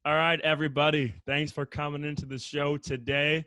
All right, everybody. Thanks for coming into the show today.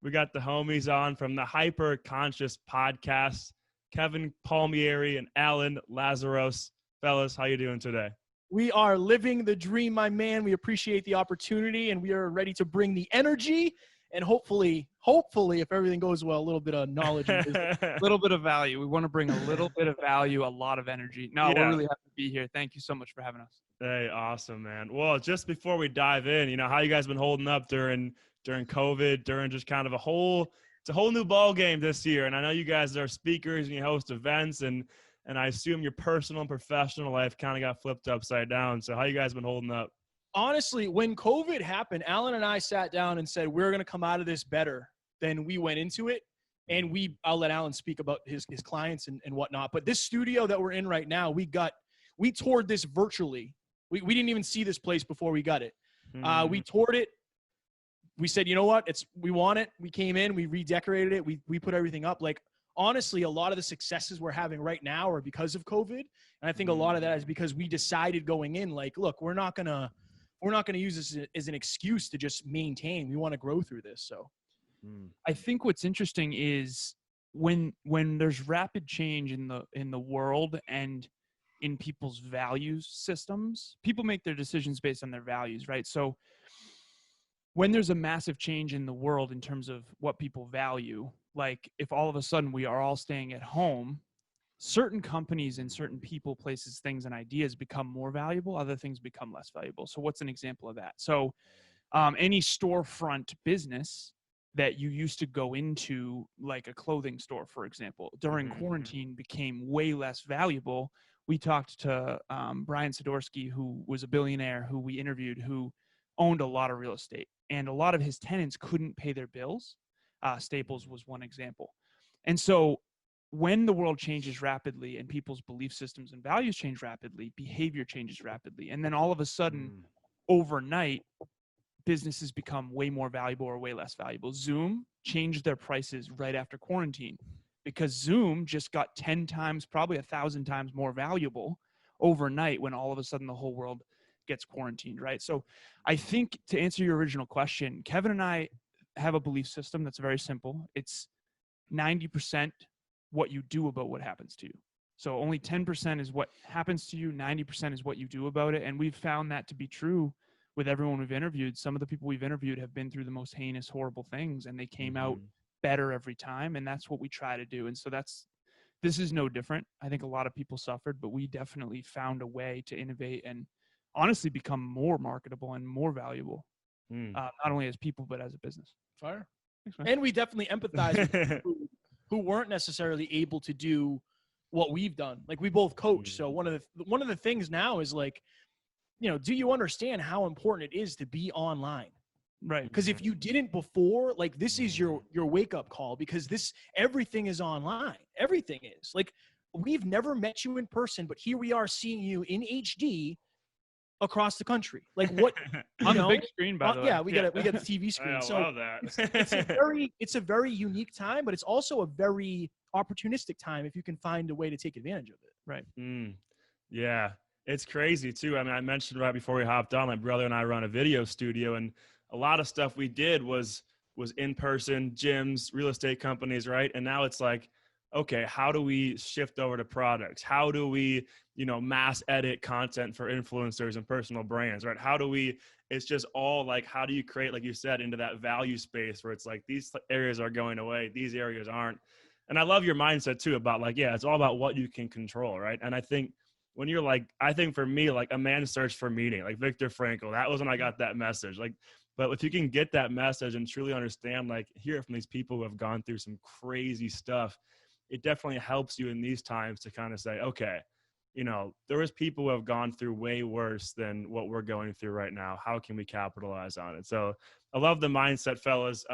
We got the homies on from the Hyper Conscious Podcast, Kevin Palmieri and Alan Lazaros. Fellas, how you doing today? We are living the dream, my man. We appreciate the opportunity, and we are ready to bring the energy and hopefully, if everything goes well, a little bit of knowledge and wisdom. A little bit of value. We want to bring a little bit of value, a lot of energy. No, Yeah. We're really happy to be here. Thank you so much for having us. Hey, awesome, man. Well, just before we dive in, how you guys been holding up during COVID, during just kind of it's a whole new ball game this year. And I know you guys are speakers and you host events, and I assume your personal and professional life kind of got flipped upside down. So how you guys been holding up? Honestly, when COVID happened, Alan and I sat down and said, we're going to come out of this better than we went into it. And I'll let Alan speak about his clients and whatnot. But this studio that we're in right now, we toured this virtually. We didn't even see this place before we got it. We toured it. We said, you know what? We want it. We came in, we redecorated it. We put everything up. Like, honestly, a lot of the successes we're having right now are because of COVID. And I think a lot of that is because we decided going in, like, look, we're not going to use this as an excuse to just maintain. We want to grow through this. So I think what's interesting is when there's rapid change in the world and in people's values systems, people make their decisions based on their values, right? So when there's a massive change in the world in terms of what people value, like if all of a sudden we are all staying at home, certain companies and certain people, places, things, and ideas become more valuable. Other things become less valuable. So what's an example of that? So any storefront business that you used to go into, like a clothing store, for example, during quarantine became way less valuable. We talked to Brian Sidorsky, who was a billionaire who we interviewed, who owned a lot of real estate, and a lot of his tenants couldn't pay their bills. Staples was one example. And so when the world changes rapidly and people's belief systems and values change rapidly, behavior changes rapidly. And then all of a sudden, overnight, businesses become way more valuable or way less valuable. Zoom changed their prices right after quarantine because Zoom just got 10 times, probably 1,000 times more valuable overnight when all of a sudden the whole world gets quarantined, right? So I think, to answer your original question, Kevin and I have a belief system that's very simple. It's 90% what you do about what happens to you. So only 10% is what happens to you, 90% is what you do about it. And we've found that to be true with everyone we've interviewed. Some of the people we've interviewed have been through the most heinous, horrible things, and they came out better every time. And that's what we try to do. And so this is no different. I think a lot of people suffered, but we definitely found a way to innovate and honestly become more marketable and more valuable, not only as people, but as a business. Fire. Thanks, man. And we definitely empathize with people who weren't necessarily able to do what we've done. Like, we both coach. So one of the things now is, like, do you understand how important it is to be online? Right. Because if you didn't before, like, this is your wake up call, because everything is online. Everything is, like, we've never met you in person, but here we are seeing you in HD across the country. Like, what on the big screen, by the way. Yeah, we got the TV screen. I love that. it's a very unique time, but it's also a very opportunistic time if you can find a way to take advantage of it. Right. Yeah. It's crazy too. I mean, I mentioned right before we hopped on, my brother and I run a video studio, and a lot of stuff we did was in person, gyms, real estate companies, right? And now it's like, okay, how do we shift over to products? How do we, mass edit content for influencers and personal brands, right? It's just all like, how do you create, like you said, into that value space where it's like, these areas are going away, these areas aren't. And I love your mindset too about, like, yeah, it's all about what you can control, right? And I think when you're like, I think for me, like, a man's search for meaning, like Viktor Frankl, that was when I got that message. Like, but if you can get that message and truly understand, like, hear from these people who have gone through some crazy stuff, it definitely helps you in these times to kind of say, okay, there is people who have gone through way worse than what we're going through right now. How can we capitalize on it? So I love the mindset, fellas.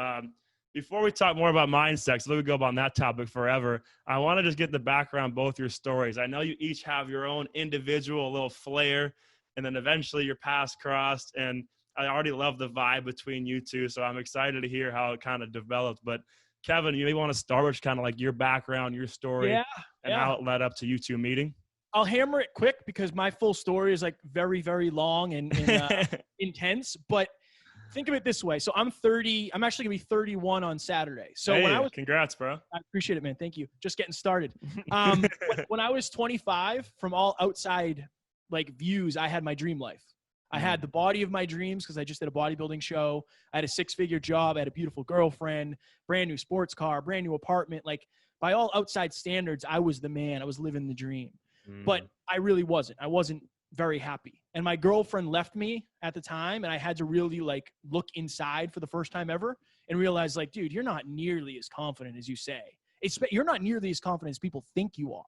Before we talk more about mindset, because we could go on that topic forever, I want to just get the background, both your stories. I know you each have your own individual little flair, and then eventually your paths crossed, and I already love the vibe between you two, so I'm excited to hear how it kind of developed. But Kevin, you may want to start with kind of like your background, your story, and how it led up to you two meeting. I'll hammer it quick because my full story is like very, very long and intense. But think of it this way. So I'm 30. I'm actually gonna be 31 on Saturday. So hey, when I was, congrats, bro. I appreciate it, man. Thank you. Just getting started. When I was 25, from all outside like views, I had my dream life. I had the body of my dreams because I just did a bodybuilding show. I had a 6-figure job. I had a beautiful girlfriend, brand new sports car, brand new apartment. Like by all outside standards, I was the man. I was living the dream. But I really wasn't. I wasn't very happy. And my girlfriend left me at the time, and I had to really like look inside for the first time ever and realize like, dude, you're not nearly as confident as you say. You're not nearly as confident as people think you are.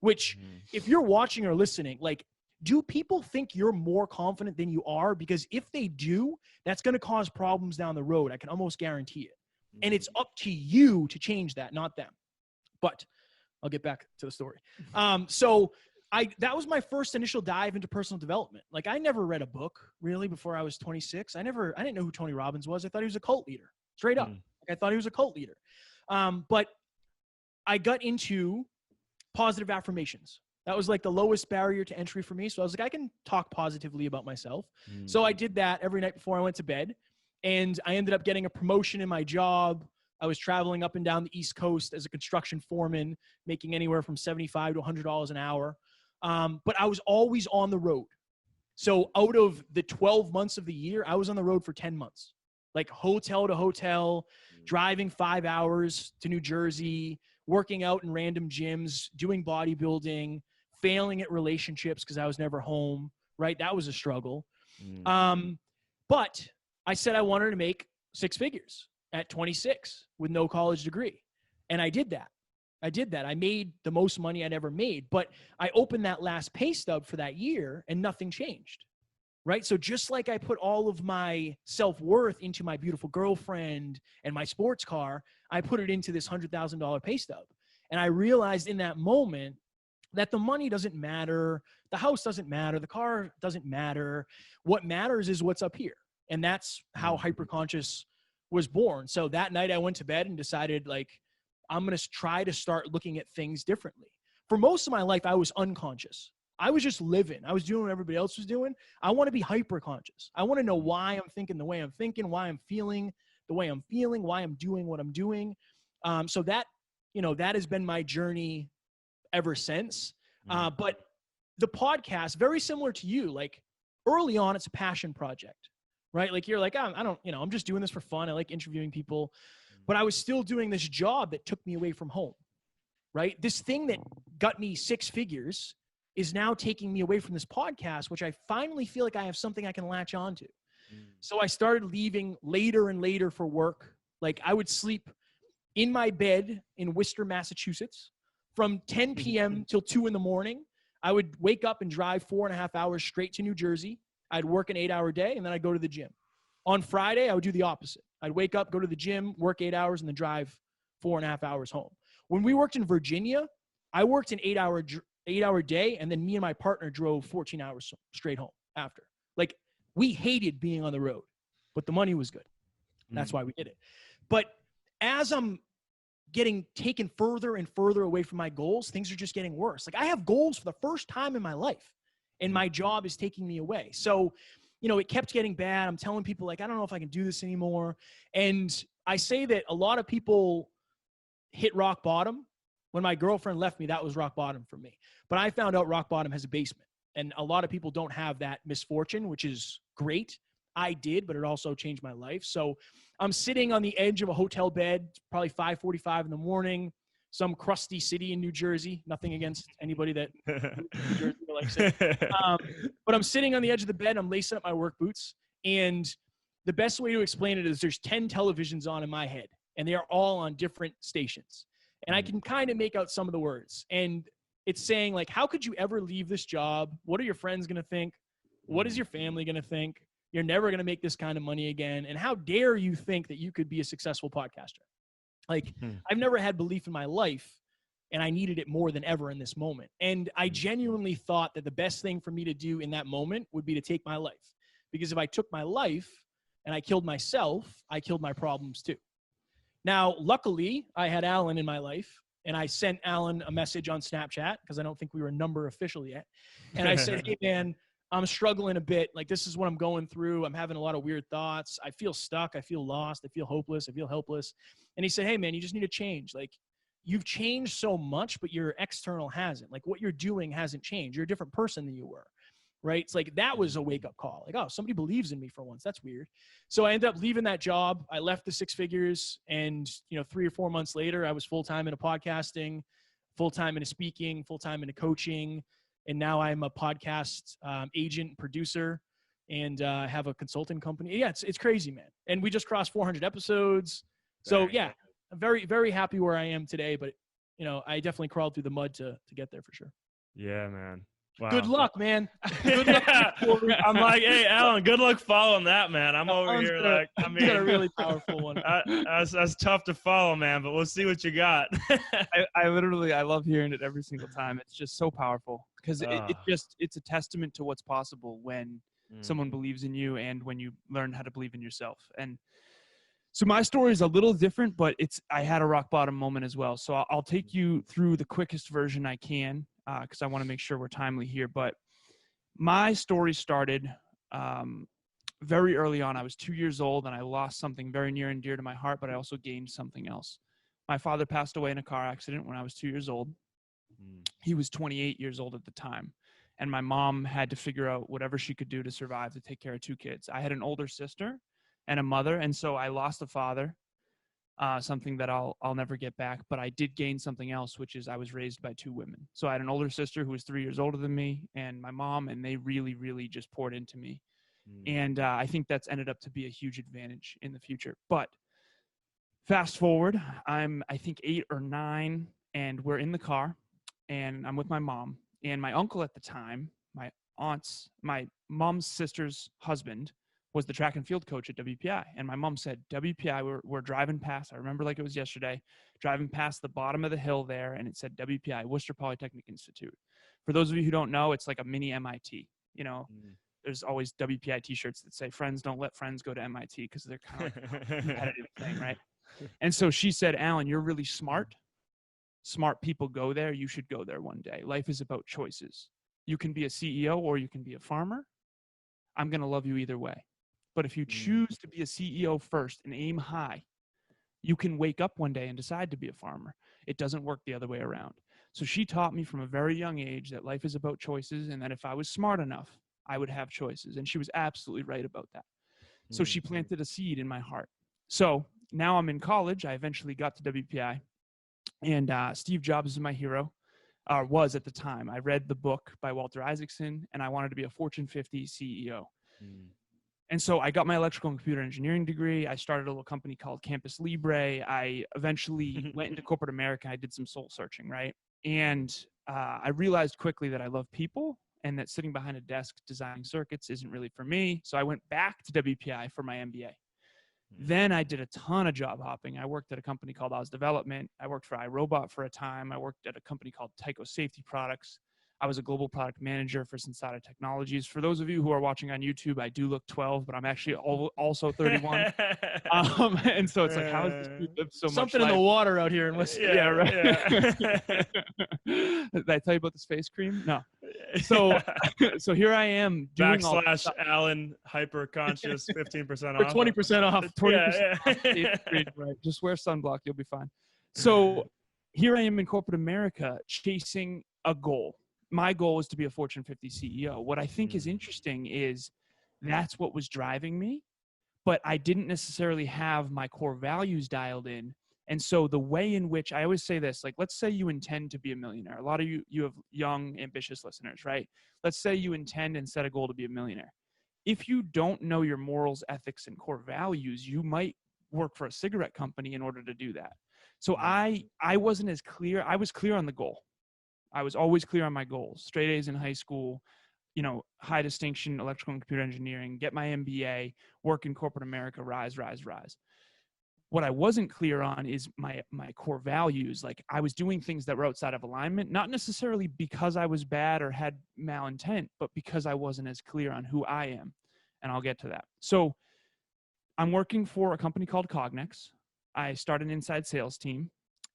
Which, if you're watching or listening, like, do people think you're more confident than you are? Because if they do, that's going to cause problems down the road. I can almost guarantee it. And it's up to you to change that, not them. But I'll get back to the story. So that was my first initial dive into personal development. Like I never read a book really before I was 26. I didn't know who Tony Robbins was. I thought he was a cult leader, straight up. Like I thought he was a cult leader. But I got into positive affirmations. That was like the lowest barrier to entry for me. So I was like, I can talk positively about myself. So I did that every night before I went to bed. And I ended up getting a promotion in my job. I was traveling up and down the East Coast as a construction foreman, making anywhere from $75 to $100 an hour. But I was always on the road. So out of the 12 months of the year, I was on the road for 10 months, like hotel to hotel, driving 5 hours to New Jersey, working out in random gyms, doing bodybuilding, failing at relationships because I was never home, right? That was a struggle. But I said I wanted to make 6 figures at 26 with no college degree. And I did that. I made the most money I'd ever made, but I opened that last pay stub for that year and nothing changed, right? So just like I put all of my self-worth into my beautiful girlfriend and my sports car, I put it into this $100,000 pay stub. And I realized in that moment that the money doesn't matter. The house doesn't matter. The car doesn't matter. What matters is what's up here. And that's how hyperconscious was born. So that night I went to bed and decided like, I'm going to try to start looking at things differently. For most of my life, I was unconscious. I was just living. I was doing what everybody else was doing. I want to be hyper-conscious. I want to know why I'm thinking the way I'm thinking, why I'm feeling the way I'm feeling, why I'm doing what I'm doing. So that, that has been my journey ever since. But the podcast, very similar to you, like early on, it's a passion project, right? Like you're like, I'm just doing this for fun. I like interviewing people. But I was still doing this job that took me away from home, right? This thing that got me 6 figures is now taking me away from this podcast, which I finally feel like I have something I can latch onto. So I started leaving later and later for work. Like I would sleep in my bed in Worcester, Massachusetts from 10 p.m. till 2 in the morning. I would wake up and drive 4.5 hours straight to New Jersey. I'd work an 8-hour day and then I'd go to the gym. On Friday, I would do the opposite. I'd wake up, go to the gym, work 8 hours, and then drive 4.5 hours home. When we worked in Virginia, I worked an 8-hour day, and then me and my partner drove 14 hours straight home after. Like, we hated being on the road, but the money was good. That's why we did it. But as I'm getting taken further and further away from my goals, things are just getting worse. Like, I have goals for the first time in my life, and my job is taking me away. So, it kept getting bad. I'm telling people like, I don't know if I can do this anymore. And I say that a lot of people hit rock bottom. When my girlfriend left me, that was rock bottom for me. But I found out rock bottom has a basement. And a lot of people don't have that misfortune, which is great. I did, but it also changed my life. So I'm sitting on the edge of a hotel bed, probably 5:45 in the morning, some crusty city in New Jersey. Nothing against anybody that New Jersey likes it. But I'm sitting on the edge of the bed. I'm lacing up my work boots. And the best way to explain it is there's 10 televisions on in my head, and they are all on different stations. And I can kind of make out some of the words. And it's saying like, how could you ever leave this job? What are your friends going to think? What is your family going to think? You're never going to make this kind of money again. And how dare you think that you could be a successful podcaster? Like, I've never had belief in my life, and I needed it more than ever in this moment. And I genuinely thought that the best thing for me to do in that moment would be to take my life. Because if I took my life and I killed myself, I killed my problems too. Now, luckily, I had Alan in my life, And I sent Alan a message on Snapchat because I don't think we were number official yet. And I said, hey, man, I'm struggling a bit. Like, this is what I'm going through. I'm having a lot of weird thoughts. I feel stuck. I feel lost. I feel hopeless. I feel helpless. And he said, hey, man, you just need to change. Like, you've changed so much, but your external hasn't. Like, what you're doing hasn't changed. You're a different person than you were. Right. It's like, that was a wake up call. Like, oh, somebody believes in me for once. That's weird. So I ended up leaving that job. I left the 6 figures, and, 3 or 4 months later, I was full-time into podcasting, full-time into speaking, full-time into coaching. And now I'm a podcast agent, producer, and have a consulting company. Yeah, it's crazy, man. And we just crossed 400 episodes. So yeah, I'm very, very happy where I am today, but I definitely crawled through the mud to get there for sure. Yeah, man. Wow. Good luck, man. Good luck. I'm like, hey, Alan, good luck following that, man. I'm over here like, I mean, got a really powerful one. That's tough to follow, man, but we'll see what you got. I love hearing it every single time. It's just so powerful because it's a testament to what's possible when someone believes in you and when you learn how to believe in yourself. And so my story is a little different, but I had a rock bottom moment as well. So I'll take you through the quickest version I can, because I want to make sure we're timely here. But my story started very early on. I was 2 years old, and I lost something very near and dear to my heart, but I also gained something else. My father passed away in a car accident when I was 2 years old. He was 28 years old at the time. And my mom had to figure out whatever she could do to survive, to take care of 2 kids. I had an older sister and a mother, and so I lost a father, something that I'll never get back. But I did gain something else, which is I was raised by 2 women. So I had an older sister who was 3 years older than me, and my mom, and they really, really just poured into me. And I think that's ended up to be a huge advantage in the future. But fast forward, I think 8 or 9, and we're in the car, and I'm with my mom. And my uncle at the time, my mom's sister's husband, was the track and field coach at WPI. And my mom said, WPI, we're driving past, I remember like it was yesterday, driving past the bottom of the hill there, and it said WPI, Worcester Polytechnic Institute. For those of you who don't know, it's like a mini MIT. There's always WPI t-shirts that say, friends don't let friends go to MIT, because they're kind of like a competitive thing, right? And so she said, Alan, you're really smart. Smart people go there. You should go there one day. Life is about choices. You can be a CEO or you can be a farmer. I'm going to love you either way. But if you choose to be a CEO first and aim high, you can wake up one day and decide to be a farmer. It doesn't work the other way around. So she taught me from a very young age that life is about choices, and that if I was smart enough, I would have choices. And she was absolutely right about that. So she planted a seed in my heart. So now I'm in college. I eventually got to WPI, and Steve Jobs is my hero, was at the time. I read the book by Walter Isaacson, and I wanted to be a Fortune 50 CEO. And so I got my electrical and computer engineering degree. I started a little company called Campus Libre. I eventually went into corporate America. I did some soul searching, right? And I realized quickly that I love people, and that sitting behind a desk designing circuits isn't really for me. So I went back to WPI for my MBA. Then I did a ton of job hopping. I worked at a company called Oz Development. I worked for iRobot for a time. I worked at a company called Tyco Safety Products. I was a global product manager for Sensata Technologies. For those of you who are watching on YouTube, I do look 12, but I'm actually also 31. And so it's like, how is this dude lived so Something much in life? the water out here in West. Yeah, right. Yeah. Did I tell you about the space cream? No. So here I am doing / Alan hyper conscious 15% For off. 20% off. 20% off. Right. Just wear sunblock. You'll be fine. So here I am in corporate America chasing a goal. My goal is to be a Fortune 50 CEO. What I think is interesting is that's what was driving me, but I didn't necessarily have my core values dialed in. And so the way in which I always say this, like, let's say you intend to be a millionaire. A lot of you have young, ambitious listeners, right? Let's say you intend and set a goal to be a millionaire. If you don't know your morals, ethics, and core values, you might work for a cigarette company in order to do that. So I wasn't as clear. I was clear on the goal. I was always clear on my goals. Straight A's in high school, high distinction, electrical and computer engineering, get my MBA, work in corporate America, rise. What I wasn't clear on is my core values. Like, I was doing things that were outside of alignment, not necessarily because I was bad or had malintent, but because I wasn't as clear on who I am. And I'll get to that. So I'm working for a company called Cognex. I start an inside sales team.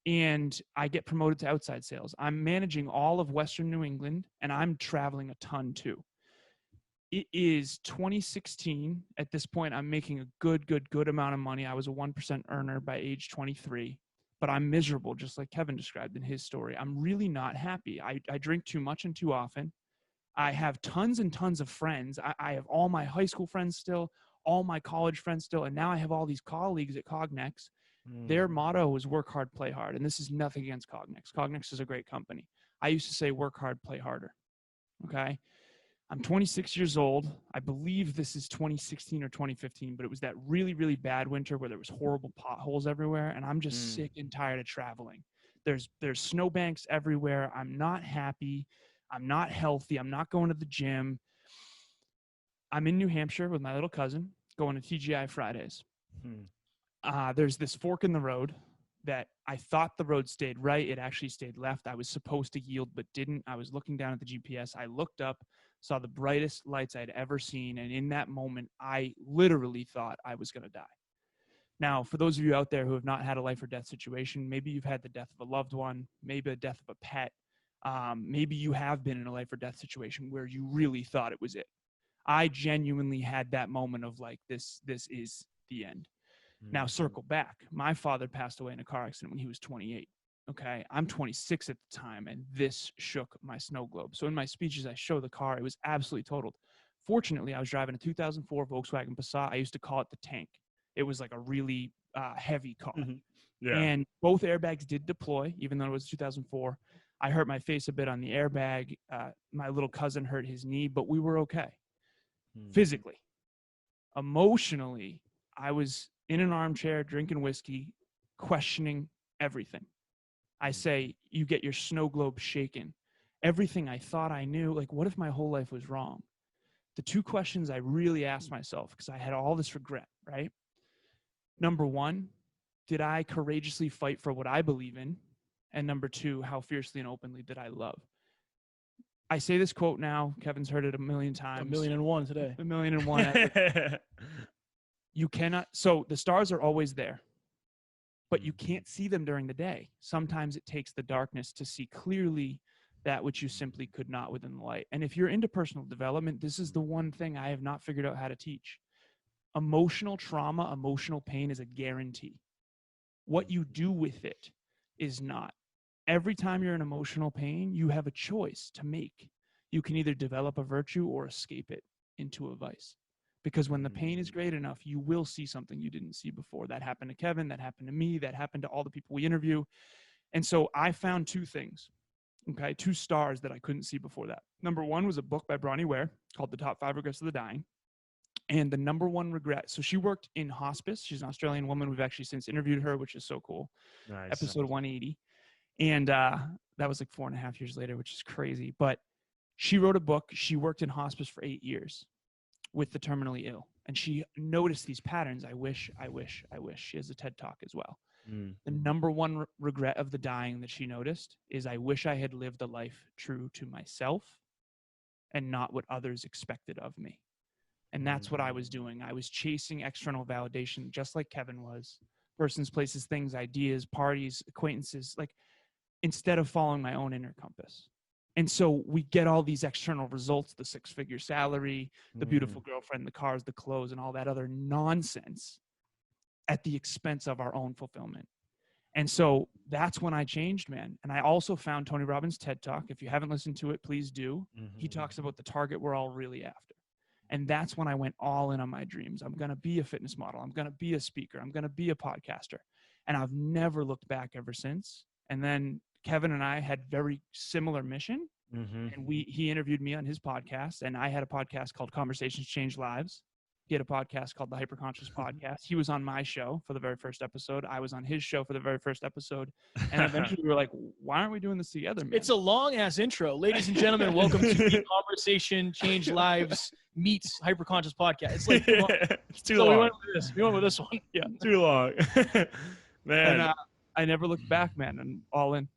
and I get promoted to outside sales. I'm managing all of Western New England, and I'm traveling a ton too. It is 2016. At this point, I'm making a good amount of money. I was a 1% earner by age 23, but I'm miserable, just like Kevin described in his story. I'm really not happy. I drink too much and too often. I have tons and tons of friends. I have all my high school friends still, all my college friends still, and now I have all these colleagues at Cognex. Their motto is work hard, play hard. And this is nothing against Cognex. Cognex is a great company. I used to say work hard, play harder. Okay. I'm 26 years old. I believe this is 2016 or 2015, but it was that really, really bad winter where there was horrible potholes everywhere. And I'm just sick and tired of traveling. There's snowbanks everywhere. I'm not happy. I'm not healthy. I'm not going to the gym. I'm in New Hampshire with my little cousin going to TGI Fridays. There's this fork in the road that I thought the road stayed right. It actually stayed left. I was supposed to yield, but didn't. I was looking down at the GPS. I looked up, saw the brightest lights I'd ever seen. And in that moment, I literally thought I was going to die. Now, for those of you out there who have not had a life or death situation, maybe you've had the death of a loved one, maybe a death of a pet. Maybe you have been in a life or death situation where you really thought it was it. I genuinely had that moment of like, this is the end. Now, circle back. My father passed away in a car accident when he was 28. Okay. I'm 26 at the time, and this shook my snow globe. So in my speeches, I show the car. It was absolutely totaled. Fortunately, I was driving a 2004 Volkswagen Passat. I used to call it the tank. It was like a really heavy car. Yeah. And both airbags did deploy, even though it was 2004. I hurt my face a bit on the airbag. My little cousin hurt his knee, but we were okay. Physically. Emotionally, I was in an armchair drinking whiskey, questioning everything. I say, you get your snow globe shaken. Everything I thought I knew, like, what if my whole life was wrong? The two questions I really asked myself, because I had all this regret, right? Number one, did I courageously fight for what I believe in? And number two, how fiercely and openly did I love? I say this quote now. Kevin's heard it a million times. 1,000,001 today. 1,000,001. You cannot. So the stars are always there, but you can't see them during the day. Sometimes it takes the darkness to see clearly that which you simply could not within the light. And if you're into personal development, this is the one thing I have not figured out how to teach. Emotional trauma, emotional pain is a guarantee. What you do with it is not. Every time you're in emotional pain, you have a choice to make. You can either develop a virtue or escape it into a vice. Because when the pain is great enough, you will see something you didn't see before. That happened to Kevin, that happened to me, that happened to all the people we interview. And so I found two things, okay, two stars that I couldn't see before that. Number one was a book by Bronnie Ware called The Top 5 Regrets of the Dying. And the number one regret, so she worked in hospice. She's an Australian woman. We've actually since interviewed her, which is so cool. Nice. Episode 180. And that was like 4.5 years later, which is crazy. But she wrote a book. She worked in hospice for 8 years with the terminally ill. And she noticed these patterns. I wish. She has a TED Talk as well. The number one regret of the dying that she noticed is I wish I had lived a life true to myself and not what others expected of me. And that's what I was doing. I was chasing external validation, just like Kevin was. Persons, places, things, ideas, parties, acquaintances, like instead of following my own inner compass. And so we get all these external results, the 6-figure salary, the beautiful girlfriend, the cars, the clothes, and all that other nonsense at the expense of our own fulfillment. And so that's when I changed, man. And I also found Tony Robbins' TED Talk. If you haven't listened to it, please do. He talks about the target we're all really after. And that's when I went all in on my dreams. I'm going to be a fitness model. I'm going to be a speaker. I'm going to be a podcaster. And I've never looked back ever since. And then Kevin and I had very similar mission. And he interviewed me on his podcast. And I had a podcast called Conversations Change Lives. He had a podcast called the Hyperconscious Podcast. He was on my show for the very first episode. I was on his show for the very first episode. And eventually we were like, why aren't we doing this together, man? It's a long-ass intro. Ladies and gentlemen, welcome to the Conversation Change Lives meets Hyperconscious Podcast. It's like, it's too long. We went with this one. Yeah. Too long. Man. And I never looked back, man, and all in.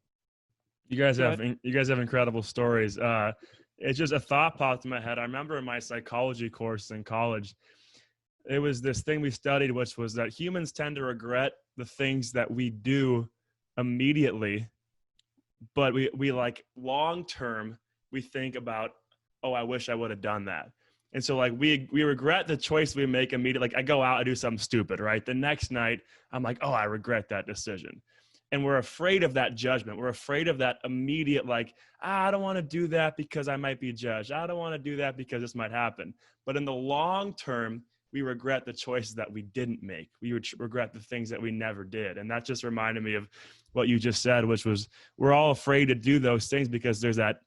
You guys have incredible stories. It's just a thought popped in my head. I remember in my psychology course in college, it was this thing we studied, which was that humans tend to regret the things that we do immediately, but we like long term, we think about, oh, I wish I would have done that. And so like we regret the choice we make immediately. Like I go out, I do something stupid, right? The next night I'm like, oh, I regret that decision. And we're afraid of that judgment. We're afraid of that immediate, like, I don't want to do that because I might be judged. I don't want to do that because this might happen. But in the long term, we regret the choices that we didn't make. We would regret the things that we never did. And that just reminded me of what you just said, which was we're all afraid to do those things because there's that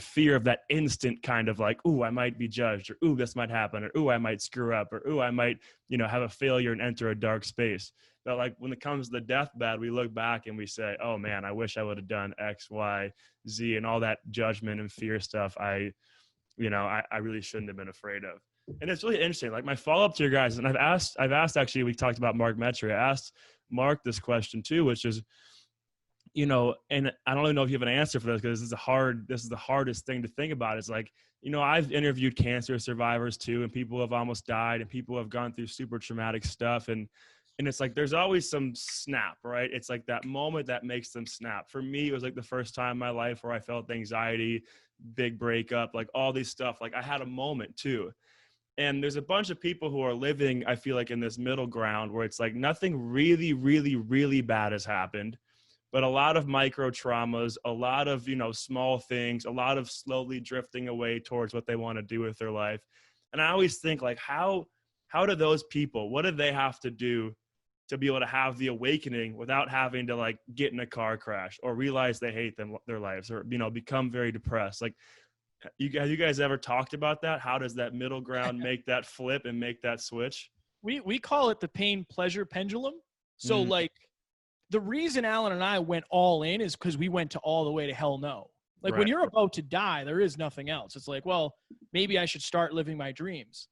fear of that instant kind of like, ooh, I might be judged, or ooh, this might happen, or ooh, I might screw up, or ooh, I might, have a failure and enter a dark space. But like when it comes to the deathbed, we look back and we say, oh man, I wish I would have done X, Y, Z, and all that judgment and fear stuff. I really shouldn't have been afraid of. And it's really interesting. Like my follow-up to your guys, and I've asked actually, we talked about Mark Metry. I asked Mark this question too, which is, and I don't even know if you have an answer for this because this is the hardest thing to think about. It's like, I've interviewed cancer survivors too, and people have almost died, and people have gone through super traumatic stuff. And it's like, there's always some snap, right? It's like that moment that makes them snap. For me, it was like the first time in my life where I felt anxiety, big breakup, like all these stuff. Like I had a moment too. And there's a bunch of people who are living, I feel like, in this middle ground where it's like nothing really, really, really bad has happened, but a lot of micro traumas, a lot of, small things, a lot of slowly drifting away towards what they want to do with their life. And I always think like, how do those people, what do they have to do to be able to have the awakening without having to like get in a car crash or realize they hate their lives or, become very depressed? Like, have you guys ever talked about that? How does that middle ground make that flip and make that switch? We call it the pain pleasure pendulum. So like the reason Alan and I went all in is because we went to all the way to hell no. Like when you're about to die, there is nothing else. It's like, well, maybe I should start living my dreams.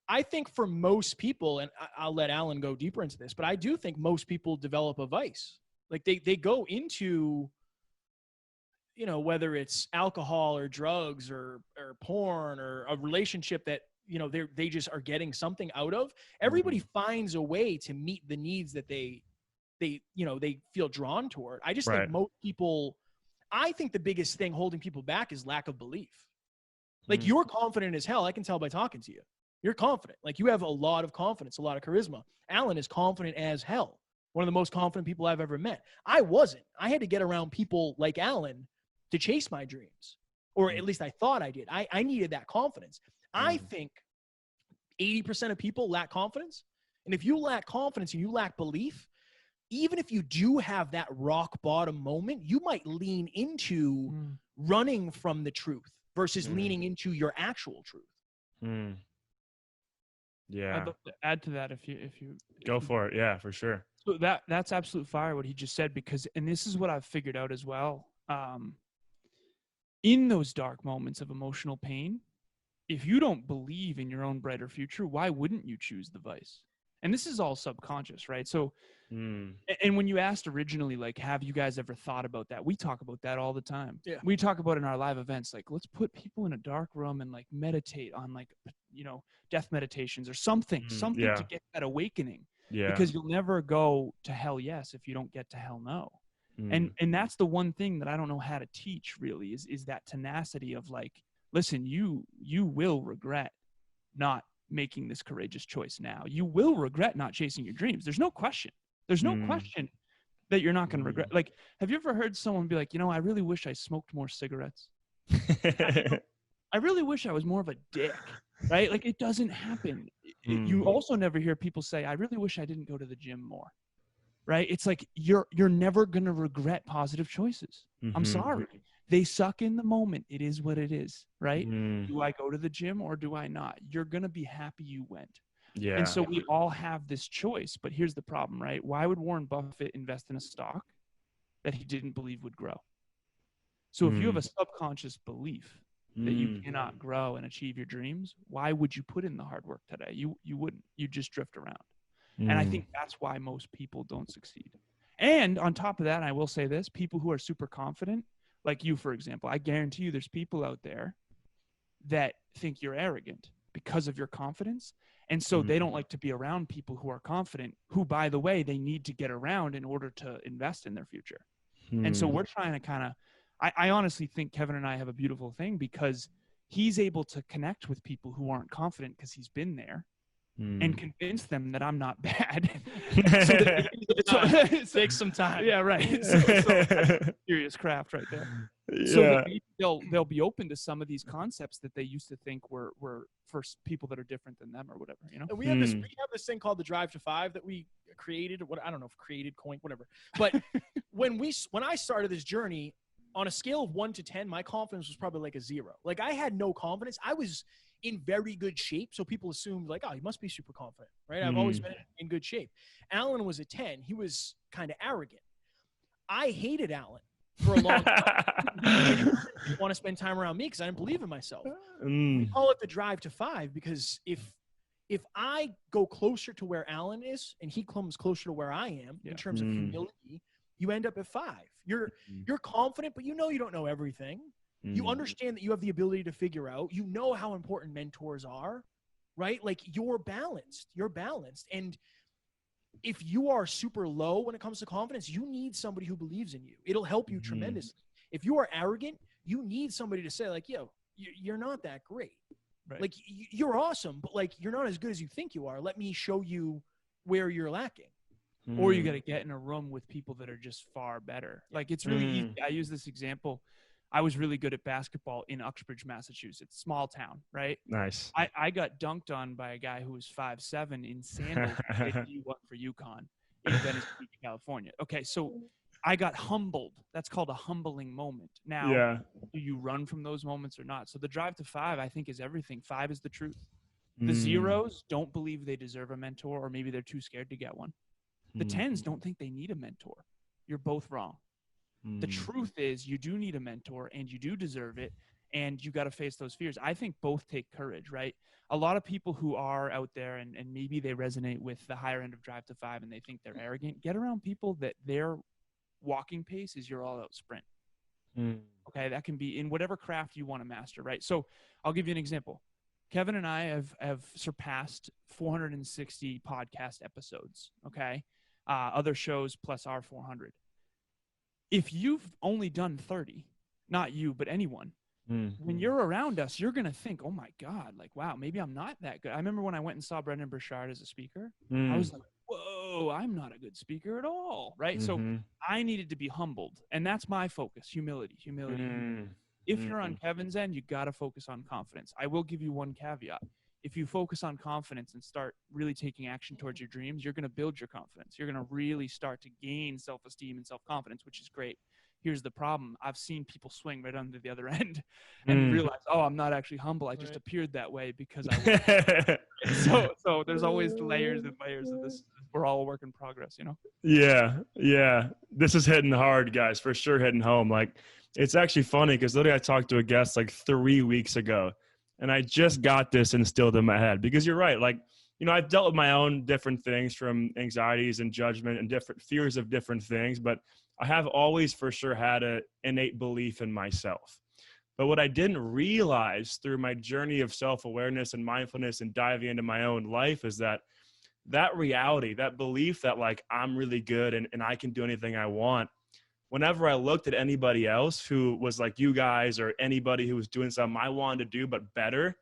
I think for most people, and I'll let Alan go deeper into this, but I do think most people develop a vice. Like they go into, whether it's alcohol or drugs or porn or a relationship that, they just are getting something out of. Everybody finds a way to meet the needs that they feel drawn toward. I just think most people, I think the biggest thing holding people back is lack of belief. Like you're confident as hell. I can tell by talking to you. You're confident. Like you have a lot of confidence, a lot of charisma. Alan is confident as hell. One of the most confident people I've ever met. I wasn't. I had to get around people like Alan to chase my dreams, or at least I thought I did. I needed that confidence. I think 80% of people lack confidence. And if you lack confidence and you lack belief, even if you do have that rock bottom moment, you might lean into running from the truth versus leaning into your actual truth. Yeah. I'd love to add to that if you go for it. Yeah, for sure. So that's absolute fire what he just said, because, and this is what I've figured out as well. In those dark moments of emotional pain, if you don't believe in your own brighter future, why wouldn't you choose the vice? And this is all subconscious, right? So, and when you asked originally, like, have you guys ever thought about that? We talk about that all the time. Yeah. We talk about in our live events, like, let's put people in a dark room and like meditate on like, death meditations or something to get that awakening. Yeah. Because you'll never go to hell yes if you don't get to hell no. And that's the one thing that I don't know how to teach really is that tenacity of like, listen, you will regret not making this courageous choice now. You will regret not chasing your dreams. There's no question. There's no question that you're not going to regret. Like, have you ever heard someone be like, I really wish I smoked more cigarettes. I really wish I was more of a dick, right? Like it doesn't happen. You also never hear people say, I really wish I didn't go to the gym more. Right? It's like you're never going to regret positive choices. I'm sorry. They suck in the moment. It is what it is, right? Do I go to the gym or do I not? You're going to be happy you went. Yeah. And so we all have this choice, but here's the problem, right? Why would Warren Buffett invest in a stock that he didn't believe would grow? So if you have a subconscious belief that you cannot grow and achieve your dreams, why would you put in the hard work today? You wouldn't. You just drift around. And I think that's why most people don't succeed. And on top of that, I will say this, people who are super confident, like you, for example, I guarantee you there's people out there that think you're arrogant because of your confidence. And so they don't like to be around people who are confident, who, by the way, they need to get around in order to invest in their future. And so we're trying to kind of, I honestly think Kevin and I have a beautiful thing because he's able to connect with people who aren't confident because he's been there and convince them that I'm not bad. So it takes some time. Yeah, right. So that's serious craft right there. Yeah. So that maybe they'll be open to some of these concepts that they used to think were for people that are different than them or whatever, you know? And we have this thing called the Drive to 5 that we created, or what, I don't know if created, coined, whatever. But when I started this journey, on a scale of 1 to 10, my confidence was probably like a 0. Like, I had no confidence. I was in very good shape. So people assumed like, oh, he must be super confident, right? I've always been in good shape. Alan was a 10. He was kind of arrogant. I hated Alan for a long time. He didn't want to spend time around me because I didn't believe in myself. We call it the Drive to 5 because if I go closer to where Alan is and he comes closer to where I am in terms of humility, you end up at 5. You're confident, but you know you don't know everything. You understand that you have the ability to figure out. You know how important mentors are, right? Like, you're balanced. And if you are super low when it comes to confidence, you need somebody who believes in you. It'll help you tremendously. If you are arrogant, you need somebody to say like, yo, you're not that great. Right. Like, you're awesome, but like, you're not as good as you think you are. Let me show you where you're lacking. Or you got to get in a room with people that are just far better. Like, it's really easy. I use this example. I was really good at basketball in Uxbridge, Massachusetts, small town, right? Nice. I got dunked on by a guy who was 5'7" in sandals that you won for UConn in Venice Beach, California. Okay, so I got humbled. That's called a humbling moment. Now, do you run from those moments or not? So the Drive to 5, I think, is everything. 5 is the truth. The 0s don't believe they deserve a mentor, or maybe they're too scared to get one. The 10s don't think they need a mentor. You're both wrong. The truth is you do need a mentor and you do deserve it, and you got to face those fears. I think both take courage, right? A lot of people who are out there and maybe they resonate with the higher end of Drive to 5 and they think they're arrogant, get around people that their walking pace is your all-out sprint. Okay, that can be in whatever craft you want to master, right? So I'll give you an example. Kevin and I have surpassed 460 podcast episodes, okay? Other shows plus our 400. If you've only done 30, not you, but anyone, when you're around us, you're going to think, oh my God, like, wow, maybe I'm not that good. I remember when I went and saw Brendan Burchard as a speaker, I was like, whoa, I'm not a good speaker at all, right? So I needed to be humbled, and that's my focus, humility. If you're on Kevin's end, you got to focus on confidence. I will give you one caveat. If you focus on confidence and start really taking action towards your dreams, you're going to build your confidence. You're going to really start to gain self-esteem and self-confidence, which is great. Here's the problem. I've seen people swing right under the other end and realize, oh, I'm not actually humble. I just appeared that way because I was. So there's always layers and layers of this. We're all a work in progress, you know? Yeah. This is hitting hard, guys, for sure, hitting home. Like, it's actually funny because literally I talked to a guest like 3 weeks ago, and I just got this instilled in my head because you're right. Like, you know, I've dealt with my own different things, from anxieties and judgment and different fears of different things, but I have always for sure had an innate belief in myself. But what I didn't realize through my journey of self-awareness and mindfulness and diving into my own life is that reality, that belief that like I'm really good and I can do anything I want. Whenever I looked at anybody else who was like you guys or anybody who was doing something I wanted to do but better,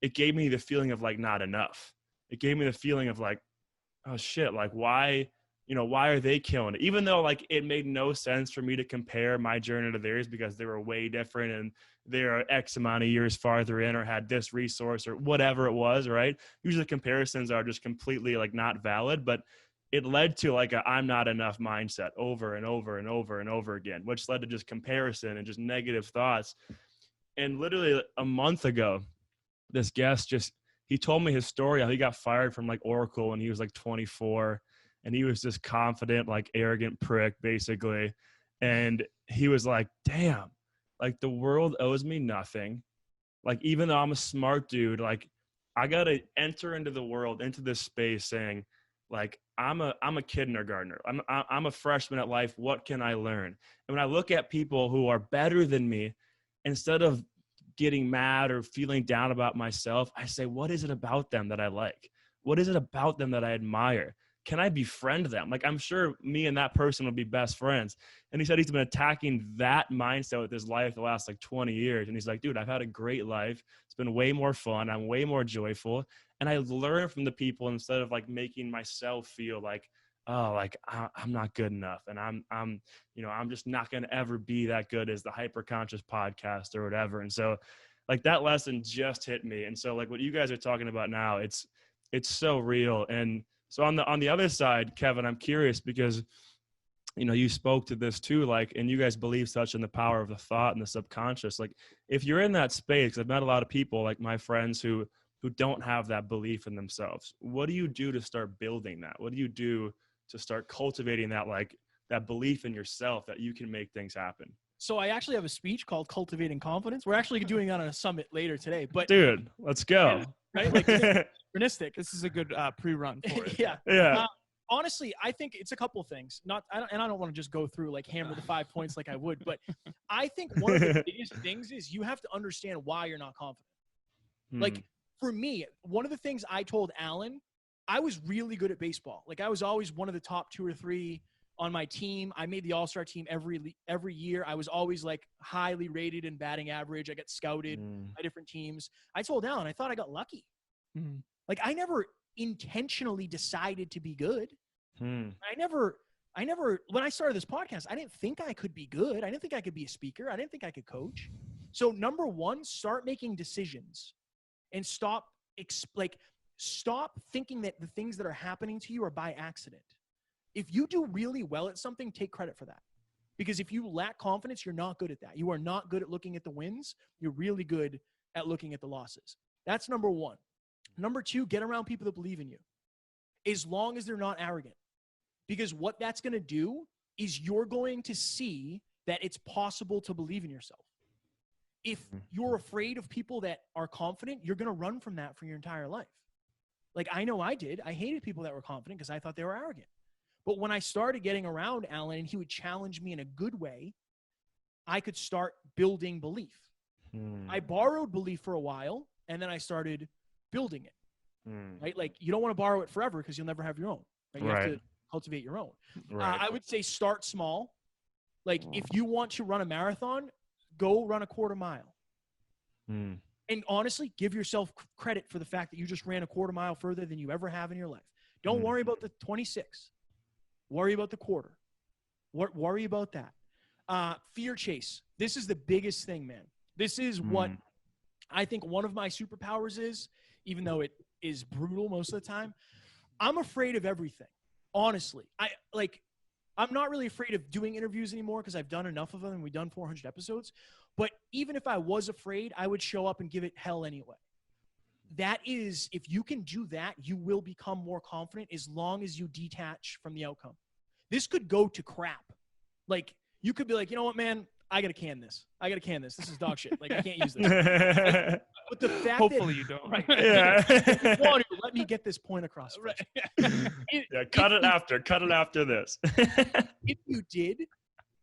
it gave me the feeling of like not enough. It gave me the feeling of like, oh shit, like why are they killing it? Even though like it made no sense for me to compare my journey to theirs because they were way different and they're X amount of years farther in or had this resource or whatever it was, right? Usually comparisons are just completely like not valid, but it led to like a I'm not enough mindset over and over and over and over again, which led to just comparison and just negative thoughts. And literally a month ago, this guest he told me his story, how he got fired from like Oracle when he was like 24. And he was this confident, like arrogant prick, basically. And he was like, damn, like the world owes me nothing. Like, even though I'm a smart dude, like I got to enter into the world, into this space saying like, I'm a kindergartner. I'm a freshman at life. What can I learn? And when I look at people who are better than me, instead of getting mad or feeling down about myself, I say, what is it about them that I like? What is it about them that I admire? Can I befriend them? Like, I'm sure me and that person will be best friends. And he said he's been attacking that mindset with his life the last like 20 years. And he's like, dude, I've had a great life. It's been way more fun. I'm way more joyful. And I learn from the people instead of like making myself feel like, oh, like I'm not good enough. And I'm just not going to ever be that good as the hyperconscious podcast or whatever. And so like that lesson just hit me. And so like what you guys are talking about now, it's so real. And so on the other side, Kevin, I'm curious because, you spoke to this too, like, and you guys believe such in the power of the thought and the subconscious. Like if you're in that space, I've met a lot of people like my friends who don't have that belief in themselves. What do you do to start building that? What do you do to start cultivating that, like that belief in yourself that you can make things happen? So I actually have a speech called Cultivating Confidence. We're actually doing that on a summit later today, but dude, let's go. Right? Like synchronistic. This is a good pre-run for it. Yeah. Honestly, I think it's a couple of things. I don't want to just go through like hammer the 5 points like I would, but I think one of the biggest things is you have to understand why you're not confident. Like for me, one of the things I told Alan, I was really good at baseball. Like I was always one of the top 2 or 3 on my team. I made the all-star team every year. I was always like highly rated in batting average. I got scouted by different teams. I told Alan, I thought I got lucky. Like I never intentionally decided to be good. I never, when I started this podcast, I didn't think I could be good. I didn't think I could be a speaker. I didn't think I could coach. So number one, start making decisions and stop thinking that the things that are happening to you are by accident. If you do really well at something, take credit for that. Because if you lack confidence, you're not good at that. You are not good at looking at the wins. You're really good at looking at the losses. That's number one. Number two, get around people that believe in you, as long as they're not arrogant. Because what that's going to do is you're going to see that it's possible to believe in yourself. If you're afraid of people that are confident, you're going to run from that for your entire life. Like I know I did. I hated people that were confident because I thought they were arrogant. But when I started getting around Alan and he would challenge me in a good way, I could start building belief. I borrowed belief for a while, and then I started building it. Right? Like you don't want to borrow it forever because you'll never have your own. Right? You have to cultivate your own. I would say start small. Like if you want to run a marathon, go run a quarter mile. And honestly, give yourself credit for the fact that you just ran a quarter mile further than you ever have in your life. Don't worry about the 26. Worry about the quarter. Worry about that. Fear chase. This is the biggest thing, man. This is what I think one of my superpowers is, even though it is brutal most of the time. I'm afraid of everything. Honestly. I'm not really afraid of doing interviews anymore because I've done enough of them and we've done 400 episodes. But even if I was afraid, I would show up and give it hell anyway. That is, if you can do that, you will become more confident as long as you detach from the outcome. This could go to crap. Like, you could be like, you know what, man? I got to can this. This is dog shit. Like, I can't use this. But the fact Hopefully you don't. Right. Yeah. Let me get this point across. Right. Cut it after this. If you did,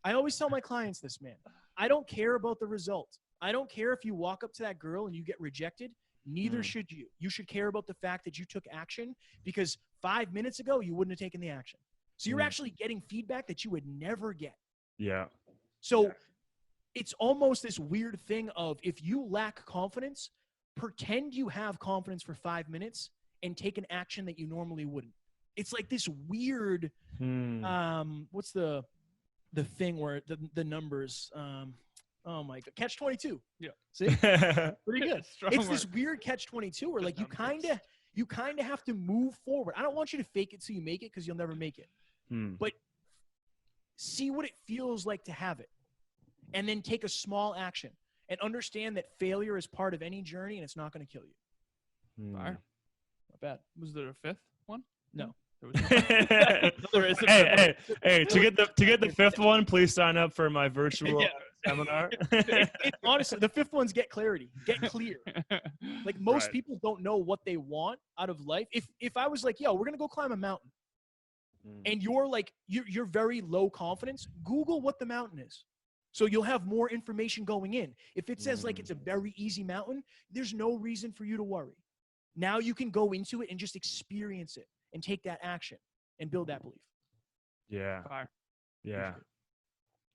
I always tell my clients this, man. I don't care about the result. I don't care if you walk up to that girl and you get rejected. Neither should you. You should care about the fact that you took action because 5 minutes ago, you wouldn't have taken the action. So you're actually getting feedback that you would never get. Yeah. So it's almost this weird thing of if you lack confidence, pretend you have confidence for 5 minutes and take an action that you normally wouldn't. It's like this weird, what's the thing where the numbers, oh my God, catch 22. Yeah. See? Pretty good. It's this weird catch 22 where like you kind of have to move forward. I don't want you to fake it so you make it because you'll never make it. But see what it feels like to have it. And then take a small action and understand that failure is part of any journey and it's not going to kill you. Fire. Not bad. Was there a fifth one? No. There is hey, to get the fifth one, please sign up for my virtual seminar. Honestly, the fifth one's get clarity. Get clear. Like most people don't know what they want out of life. If I was like, yo, we're going to go climb a mountain and you're like, you're very low confidence, Google what the mountain is. So you'll have more information going in. If it says like it's a very easy mountain, there's no reason for you to worry. Now you can go into it and just experience it and take that action and build that belief. Yeah. Fire. Yeah.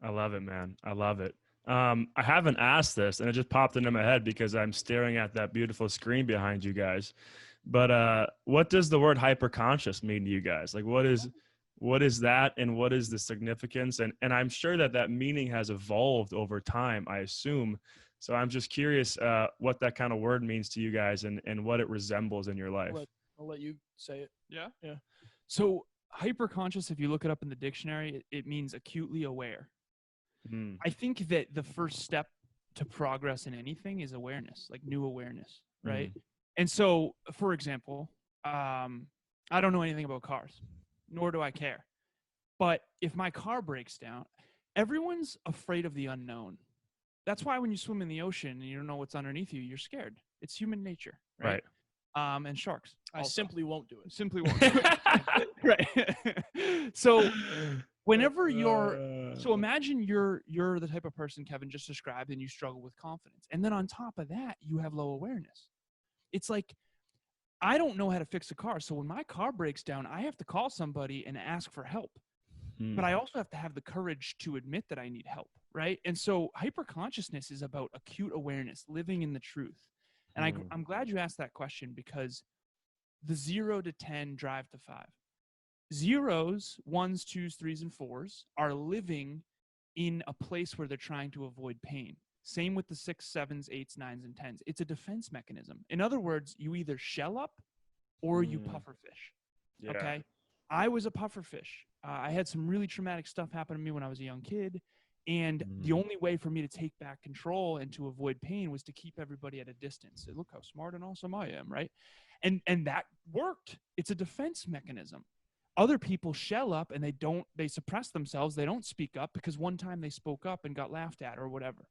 I love it, man. I love it. I haven't asked this, and it just popped into my head because I'm staring at that beautiful screen behind you guys. But what does the word hyperconscious mean to you guys? Like, what is that, and what is the significance? And I'm sure that meaning has evolved over time, I assume. So I'm just curious what that kind of word means to you guys, and what it resembles in your life. I'll let you say it. Yeah. Yeah. So hyperconscious, if you look it up in the dictionary, it means acutely aware. I think that the first step to progress in anything is awareness, like new awareness, right? And so, for example, I don't know anything about cars, nor do I care. But if my car breaks down, everyone's afraid of the unknown. That's why when you swim in the ocean and you don't know what's underneath you, you're scared. It's human nature, right? And sharks. I simply won't do it. Simply won't do it. Right. So whenever so imagine you're the type of person Kevin just described, and you struggle with confidence. And then on top of that, you have low awareness. It's like, I don't know how to fix a car. So when my car breaks down, I have to call somebody and ask for help. But I also have to have the courage to admit that I need help, right? And so hyperconsciousness is about acute awareness, living in the truth. And I'm glad you asked that question, because the 0 to 10 drive to 5. Zeros, 1s, 2s, 3s, and 4s are living in a place where they're trying to avoid pain. Same with the 6s, 7s, 8s, 9s, and 10s. It's a defense mechanism. In other words, you either shell up or you puffer fish. Yeah. Okay? I was a puffer fish. I had some really traumatic stuff happen to me when I was a young kid. And the only way for me to take back control and to avoid pain was to keep everybody at a distance. Look how smart and awesome I am, right? And that worked. It's a defense mechanism. Other people shell up and they suppress themselves. They don't speak up because one time they spoke up and got laughed at or whatever.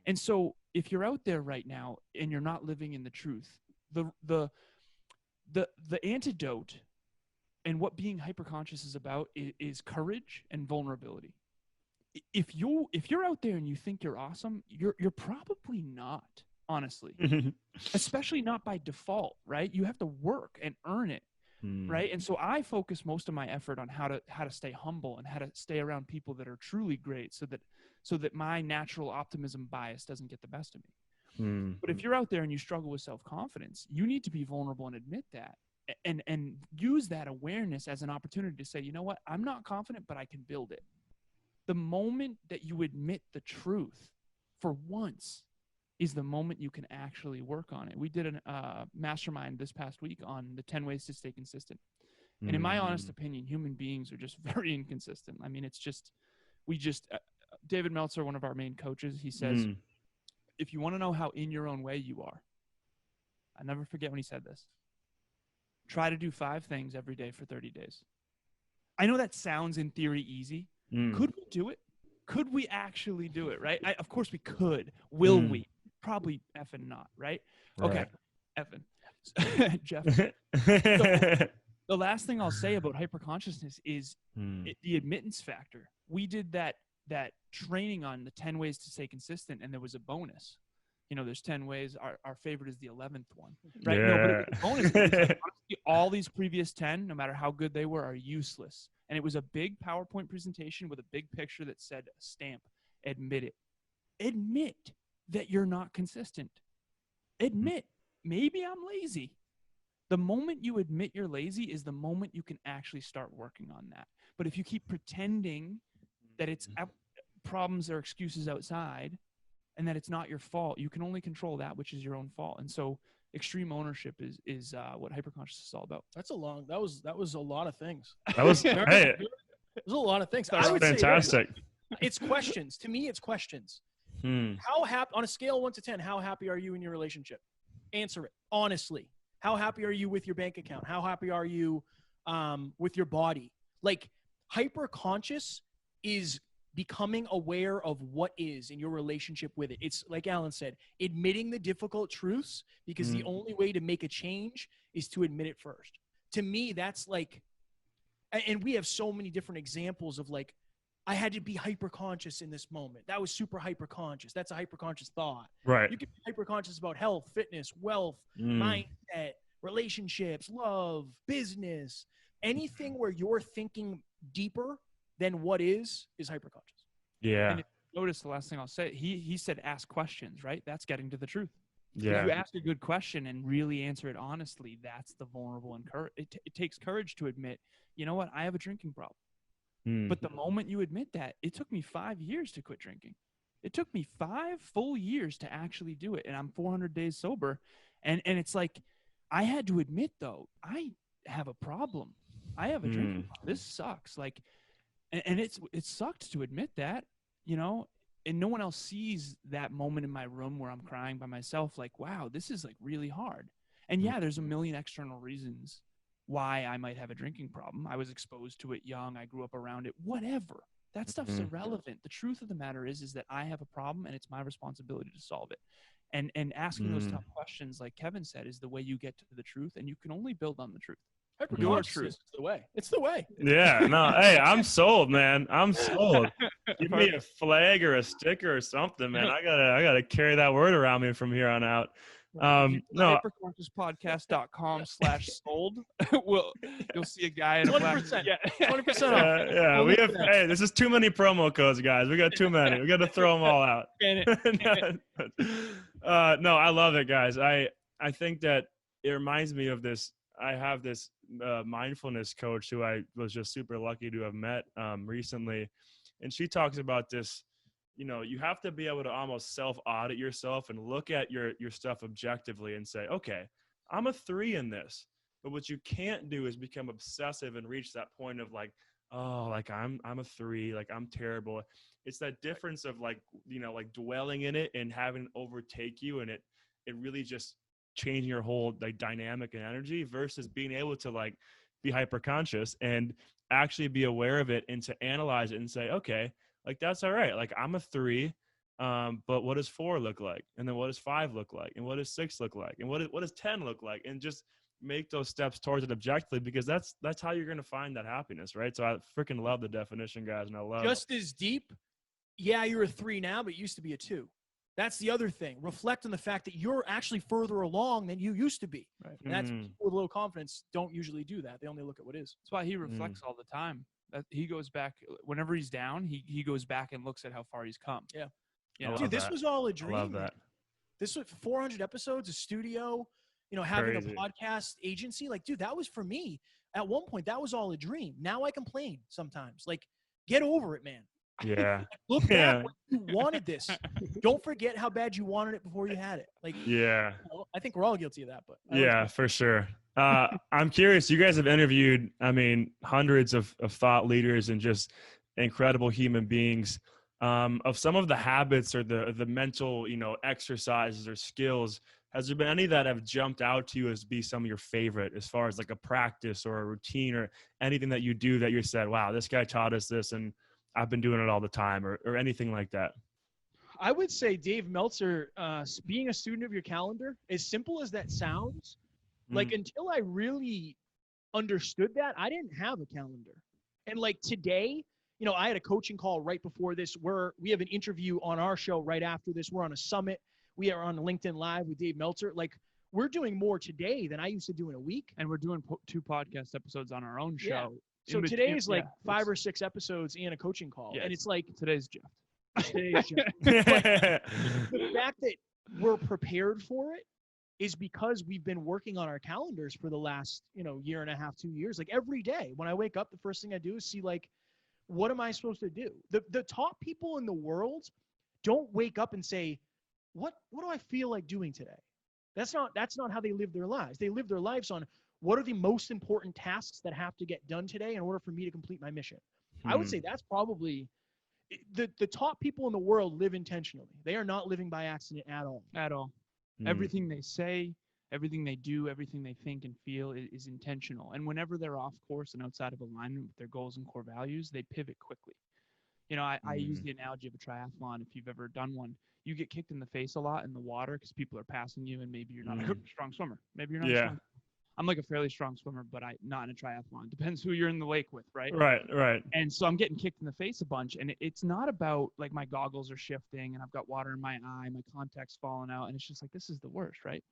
And so if you're out there right now and you're not living in the truth, the antidote and what being hyperconscious is about is courage and vulnerability. If you're out there and you think you're awesome, you're probably not, honestly. Especially not by default, right? You have to work and earn it, right? And so I focus most of my effort on how to stay humble and how to stay around people that are truly great, so that my natural optimism bias doesn't get the best of me. But if you're out there and you struggle with self-confidence, you need to be vulnerable and admit that, and use that awareness as an opportunity to say, you know what, I'm not confident, but I can build it. The moment that you admit the truth for once is the moment you can actually work on it. We did a mastermind this past week on the 10 ways to stay consistent. And in my honest opinion, human beings are just very inconsistent. I mean, David Meltzer, one of our main coaches, he says, if you want to know how in your own way you are, I never forget when he said this, try to do 5 things every day for 30 days. I know that sounds in theory easy. Could we do it? Could we actually do it, right? Of course we could. Will we? Probably effing not, right? Okay, effing. Jeff. The last thing I'll say about hyperconsciousness is the admittance factor. We did that training on the 10 ways to stay consistent, and there was a bonus. You know, there's 10 ways. Our favorite is the 11th one, right? Yeah. No, but it was a bonus. It was like, honestly, all these previous 10, no matter how good they were, are useless. And it was a big PowerPoint presentation with a big picture that said, stamp, admit it. Admit that you're not consistent. Admit, maybe I'm lazy. The moment you admit you're lazy is the moment you can actually start working on that. But if you keep pretending that it's problems or excuses outside and that it's not your fault, you can only control that which is your own fault. And so extreme ownership is what hyperconscious is all about. That was a lot of things. That was hey, There's a lot of things. that was fantastic. It's questions. To me, it's questions. How happy, on a scale of 1 to 10, how happy are you in your relationship? Answer it honestly. How happy are you with your bank account? How happy are you with your body? Like, hyper conscious is becoming aware of what is in your relationship with it. It's like Alan said, admitting the difficult truths, because the only way to make a change is to admit it first. To me, that's like, and we have so many different examples of like, I had to be hyper conscious in this moment. That was super hyper conscious. That's a hyper conscious thought. Right. You can be hyper conscious about health, fitness, wealth, mindset, relationships, love, business, anything where you're thinking deeper than what is hyperconscious. Yeah. And if you notice, the last thing I'll say, he said ask questions, right? That's getting to the truth. If Yeah. you ask a good question and really answer it honestly, that's the vulnerable and courage. It takes courage to admit, you know what, I have a drinking problem. But the moment you admit that, it took me 5 years to quit drinking. It took me 5 full years to actually do it. And I'm 400 days sober. And it's like, I had to admit, though, I have a problem. I have a drinking problem. This sucks. Like, and it sucked to admit that, you know, and no one else sees that moment in my room where I'm crying by myself. Like, wow, this is like really hard. And yeah, there's a million external reasons why I might have a drinking problem. I was exposed to it young. I grew up around it, whatever. That stuff's irrelevant. The truth of the matter is that I have a problem and it's my responsibility to solve it. And asking those tough questions, like Kevin said, is the way you get to the truth, and you can only build on the truth. Your truth. It's the way. It's the way. Yeah. No. Hey, I'm sold, man. I'm sold. Give me a flag or a sticker or something, man. I gotta carry that word around me from here on out. No. Hyperconsciouspodcast.com/sold. You'll see a guy in 20%. Yeah. 20% off. Yeah. We have. Hey, this is too many promo codes, guys. We got too many. We got to throw them all out. No, I love it, guys. I think that it reminds me of this. I have this mindfulness coach who I was just super lucky to have met recently, and she talks about this. You know, you have to be able to almost self-audit yourself and look at your stuff objectively and say, okay, I'm a 3 in this. But what you can't do is become obsessive and reach that point of like, oh, like I'm a 3, like I'm terrible. It's that difference of like, you know, like dwelling in it and having it overtake you, and it really just changing your whole like dynamic and energy versus being able to like be hyper conscious and actually be aware of it and to analyze it and say, okay, like that's all right. Like I'm a 3, but what does 4 look like? And then what does 5 look like? And what does 6 look like? And what does 10 look like? And just make those steps towards it objectively, because that's how you're going to find that happiness, right? So I freaking love the definition, guys, and I love just as deep. Yeah, you're a 3 now, but you used to be a 2. That's the other thing. Reflect on the fact that you're actually further along than you used to be. Right. And that's people with low confidence don't usually do that. They only look at what is. That's why he reflects all the time. That he goes back whenever he's down. He goes back and looks at how far he's come. Yeah. You know? Dude, this was all a dream. I love that. This was 400 episodes, a studio, you know, having Crazy. a podcast agency. Like, dude, that was for me. At one point, that was all a dream. Now I complain sometimes. Like, get over it, man. Yeah. Look back when you wanted this. Don't forget how bad you wanted it before you had it. Like, Yeah. you know, I think we're all guilty of that. But Yeah, for sure. I'm curious. You guys have interviewed, I mean, hundreds of thought leaders and just incredible human beings. Of some of the habits or the mental, you know, exercises or skills, has there been any that have jumped out to you as be some of your favorite, as far as like a practice or a routine or anything that you do that you said, wow, this guy taught us this and I've been doing it all the time, or anything like that? I would say Dave Meltzer, being a student of your calendar, as simple as that sounds, like until I really understood that, I didn't have a calendar. And like today, you know, I had a coaching call right before this where we have an interview on our show right after this. We're on a summit. We are on LinkedIn Live with Dave Meltzer. Like, we're doing more today than I used to do in a week. And we're doing 2 podcast episodes on our own show. Yeah. So today is like 5 or 6 episodes and a coaching call. Yeah, and it's like today's Jeff. The fact that we're prepared for it is because we've been working on our calendars for the last, you know, year and a half, 2 years. Like every day when I wake up, the first thing I do is see like, what am I supposed to do? The top people in the world don't wake up and say, what do I feel like doing today? That's not how they live their lives. They live their lives on what are the most important tasks that have to get done today in order for me to complete my mission. I would say that's probably the top people in the world live intentionally. They are not living by accident at all. At all. Everything they say, everything they do, everything they think and feel is intentional. And whenever they're off course and outside of alignment with their goals and core values, they pivot quickly. You know, I use the analogy of a triathlon. If you've ever done one, you get kicked in the face a lot in the water because people are passing you and maybe you're not a strong swimmer. Maybe you're not a strong. I'm like a fairly strong swimmer, but not in a triathlon. Depends who you're in the lake with, right? Right. And so I'm getting kicked in the face a bunch. And it's not about like my goggles are shifting and I've got water in my eye, my contact's falling out. And it's just like, this is the worst, right?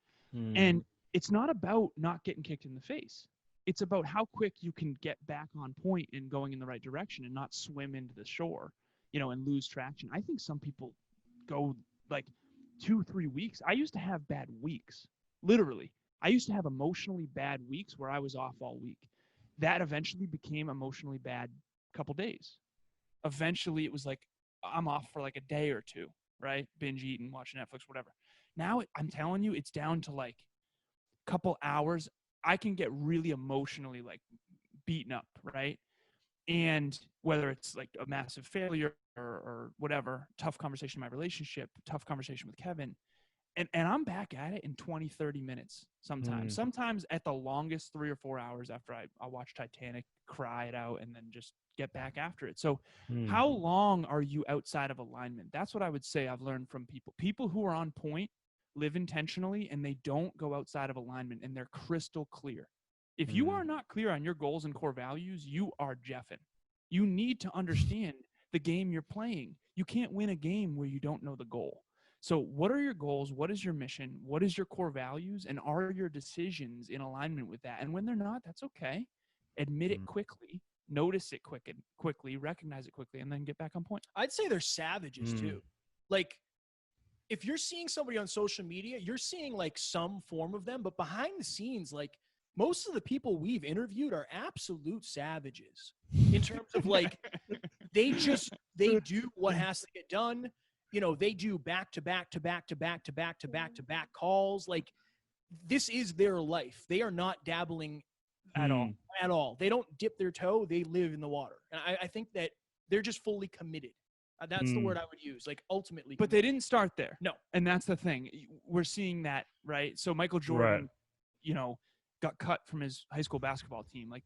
And it's not about not getting kicked in the face. It's about how quick you can get back on point and going in the right direction and not swim into the shore, and lose traction. I think some people go like 2-3 weeks. I used to have bad weeks, literally. I used to have emotionally bad weeks where I was off all week. That eventually became emotionally bad couple days. Eventually it was like I'm off for like a day or two, right? Binge eating, watching Netflix, whatever. Now I'm telling you, it's down to like a couple hours. I can get really emotionally like beaten up, right? And whether it's like a massive failure or whatever, tough conversation in my relationship, tough conversation with Kevin, and I'm back at it in 20, 30 minutes sometimes. Sometimes at the longest 3 or 4 hours after I watch Titanic, cry it out, and then just get back after it. So how long are you outside of alignment? That's what I would say I've learned from people. People who are on point live intentionally and they don't go outside of alignment and they're crystal clear. If you are not clear on your goals and core values, you are jeffing. You need to understand the game you're playing. You can't win a game where you don't know the goal. So what are your goals? What is your mission? What is your core values? And are your decisions in alignment with that? And when they're not, that's okay. Admit it quickly, notice it quickly, recognize it quickly, and then get back on point. I'd say they're savages too. Like, if you're seeing somebody on social media, you're seeing like some form of them, but behind the scenes, like most of the people we've interviewed are absolute savages in terms of like, they do what has to get done. They do back to back calls. Like, this is their life. They are not dabbling at all. They don't dip their toe. They live in the water. And I think that they're just fully committed. That's the word I would use, like ultimately. But they didn't start there. No. And that's the thing. We're seeing that, right? So Michael Jordan, got cut from his high school basketball team. Like,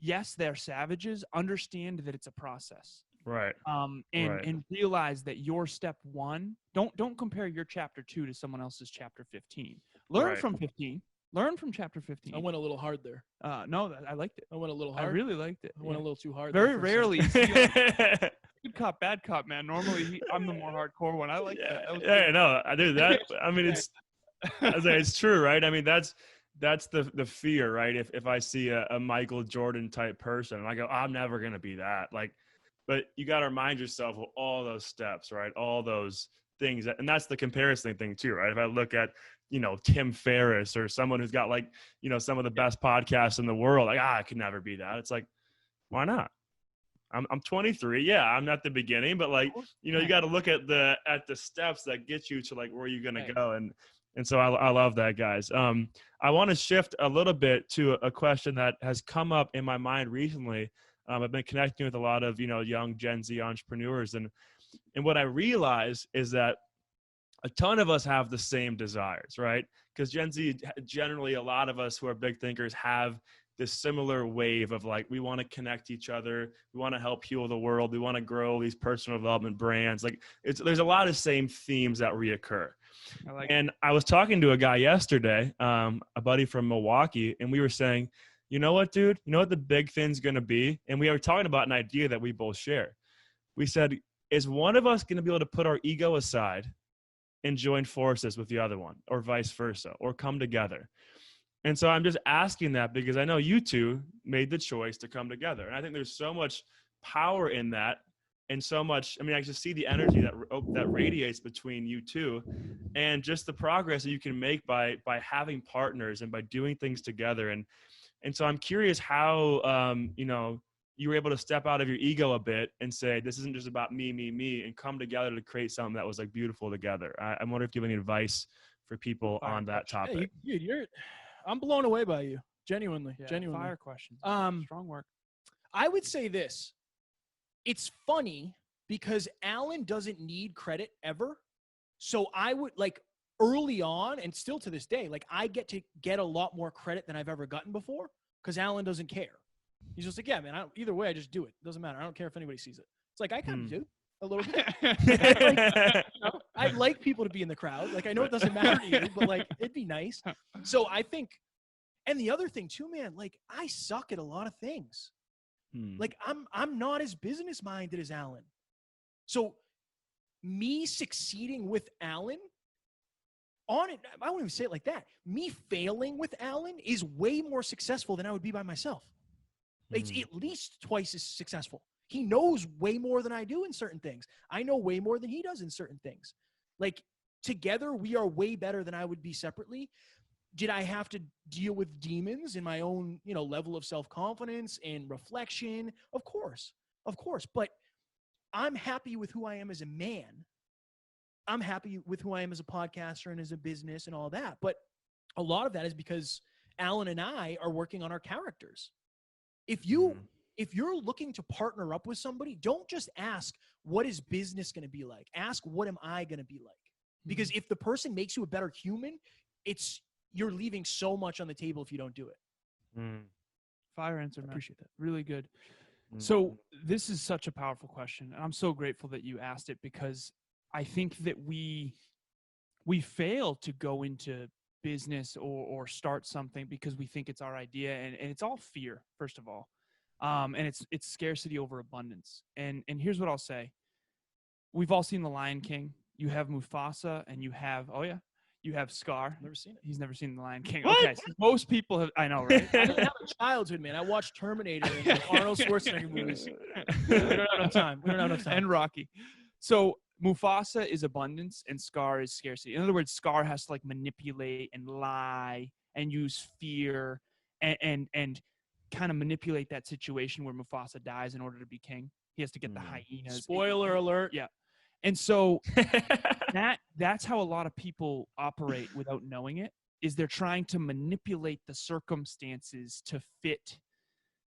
yes, they're savages. Understand that it's a process. Right. And realize that your step 1, don't compare your chapter 2 to someone else's chapter 15. Learn from 15. Learn from chapter 15. I went a little hard there. No, I liked it. I went a little hard. I really liked it. I went a little too hard. Very rarely. Good cop, bad cop, man. Normally, I'm the more hardcore one. I like that. No, I do that. I mean, it's true, right? I mean, that's the fear, right? If I see a Michael Jordan type person, and I go, I'm never gonna be that. Like, but you got to remind yourself of all those steps, right? All those things, and that's the comparison thing too, right? If I look at Tim Ferriss or someone who's got like some of the best podcasts in the world, like I could never be that. It's like, why not? I'm 23. Yeah, I'm not the beginning, but like, you got to look at the steps that get you to like where you're going to go. And so I love that, guys. I want to shift a little bit to a question that has come up in my mind recently. I've been connecting with a lot of, young Gen Z entrepreneurs, and what I realize is that a ton of us have the same desires, right? Because Gen Z, generally, a lot of us who are big thinkers have this similar wave of like, we want to connect each other. We want to help heal the world. We want to grow these personal development brands. Like there's a lot of same themes that reoccur. I was talking to a guy yesterday, a buddy from Milwaukee, and we were saying, you know what, dude, you know what the big thing's going to be? And we were talking about an idea that we both share. We said, is one of us going to be able to put our ego aside and join forces with the other one, or vice versa, or come together? And so I'm just asking that because I know you two made the choice to come together. And I think there's so much power in that, and so much, I mean, I just see the energy that radiates between you two, and just the progress that you can make by having partners and by doing things together. And so I'm curious how, you were able to step out of your ego a bit and say, this isn't just about me, and come together to create something that was like beautiful together. I wonder if you have any advice for people on that topic. Hey, I'm blown away by you. Genuinely. Fire questions. Strong work. I would say this. It's funny because Alan doesn't need credit ever. So I would like early on, and still to this day, like I get a lot more credit than I've ever gotten before because Alan doesn't care. He's just like, yeah, man, either way, I just do it. Doesn't matter. I don't care if anybody sees it. It's like, I kind of do a little bit. I'd like people to be in the crowd. Like, I know it doesn't matter to you, but like, it'd be nice. So I think, and the other thing too, man, like I suck at a lot of things. Like I'm not as business minded as Alan. So me succeeding with Alan on it, I won't even say it like that. Me failing with Alan is way more successful than I would be by myself. It's at least twice as successful. He knows way more than I do in certain things. I know way more than he does in certain things. Like, together, we are way better than I would be separately. Did I have to deal with demons in my own, level of self-confidence and reflection? Of course. But I'm happy with who I am as a man. I'm happy with who I am as a podcaster and as a business and all that. But a lot of that is because Alan and I are working on our characters. If you're looking to partner up with somebody, don't just ask, what is business going to be like? Ask, what am I going to be like? Because if the person makes you a better human, you're leaving so much on the table if you don't do it. Fire answer, man. Appreciate that. Really good. So this is such a powerful question. And I'm so grateful that you asked it, because I think that we fail to go into business or start something because we think it's our idea. And it's all fear, first of all. And it's scarcity over abundance. And here's what I'll say. We've all seen The Lion King. You have Mufasa and you have Scar. Never seen it. He's never seen The Lion King. What? Okay, so most people have. I know, right? I didn't have a childhood, man. I watched Terminator and Arnold Schwarzenegger movies. We don't have enough time. And Rocky. So Mufasa is abundance and Scar is scarcity. In other words, Scar has to manipulate and lie and use fear and kind of manipulate that situation where Mufasa dies in order to be king. He has to get the hyenas. Spoiler alert. Yeah. And so that's how a lot of people operate without knowing it, is they're trying to manipulate the circumstances to fit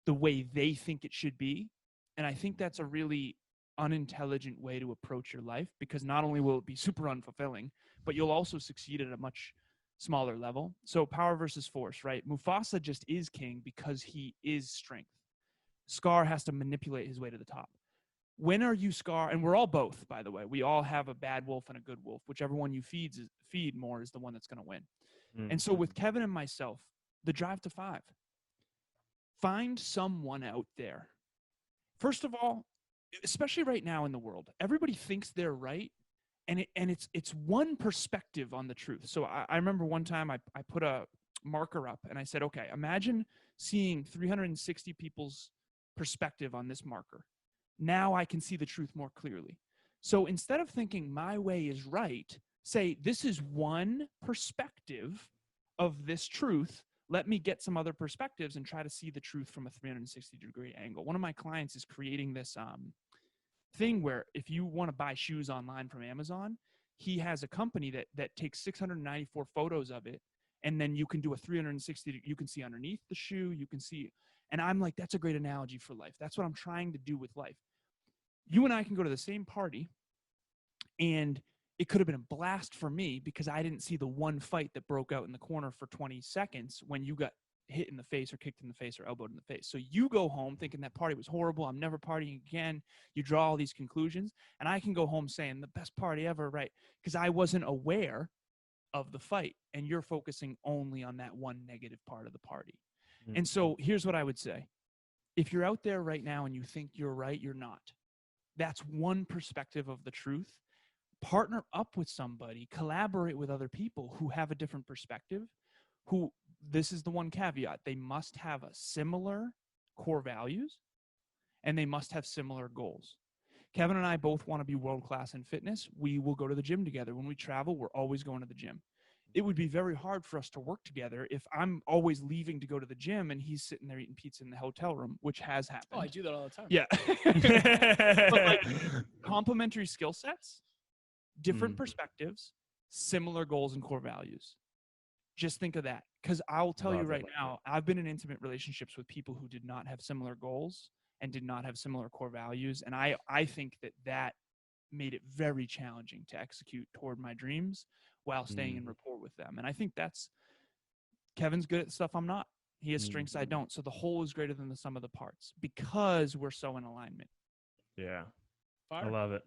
the way they think it should be. And I think that's a really unintelligent way to approach your life, because not only will it be super unfulfilling, but you'll also succeed at a much smaller level. So power versus force, right? Mufasa just is king because he is strength. Scar has to manipulate his way to the top. When are you Scar? And we're all both, by the way. We all have a bad wolf and a good wolf. Whichever one you feed more is the one that's going to win. And so with Kevin and myself, the drive to 5. Find someone out there. First of all, especially right now in the world, everybody thinks they're right. And it's one perspective on the truth. So I remember one time I put a marker up and I said, okay, imagine seeing 360 people's perspective on this marker. Now I can see the truth more clearly. So instead of thinking my way is right, say this is one perspective of this truth. Let me get some other perspectives and try to see the truth from a 360-degree angle. One of my clients is creating this thing where if you want to buy shoes online from Amazon, he has a company that takes 694 photos of it, and then you can do a 360. You can see underneath the shoe. You can see, and I'm like, that's a great analogy for life. That's what I'm trying to do with life. You and I can go to the same party, and it could have been a blast for me because I didn't see the one fight that broke out in the corner for 20 seconds when you got hit in the face or kicked in the face or elbowed in the face. So you go home thinking that party was horrible. I'm never partying again. You draw all these conclusions, and I can go home saying the best party ever, right? Because I wasn't aware of the fight, and you're focusing only on that one negative part of the party. And so here's what I would say. If you're out there right now and you think you're right, you're not. That's one perspective of the truth. Partner up with somebody, collaborate with other people who have a different perspective, who, this is the one caveat, they must have a similar core values and they must have similar goals. Kevin and I both want to be world-class in fitness. We will go to the gym together. When we travel, we're always going to the gym. It would be very hard for us to work together if I'm always leaving to go to the gym and he's sitting there eating pizza in the hotel room, which has happened. Oh, I do that all the time. Yeah. But complementary skill sets, different perspectives, similar goals and core values. Just think of that. Because I'll tell you right now, I've been in intimate relationships with people who did not have similar goals and did not have similar core values. And I think that made it very challenging to execute toward my dreams while staying in rapport with them. And I think Kevin's good at stuff I'm not. He has strengths I don't. So the whole is greater than the sum of the parts because we're so in alignment. Yeah. Fire. I love it.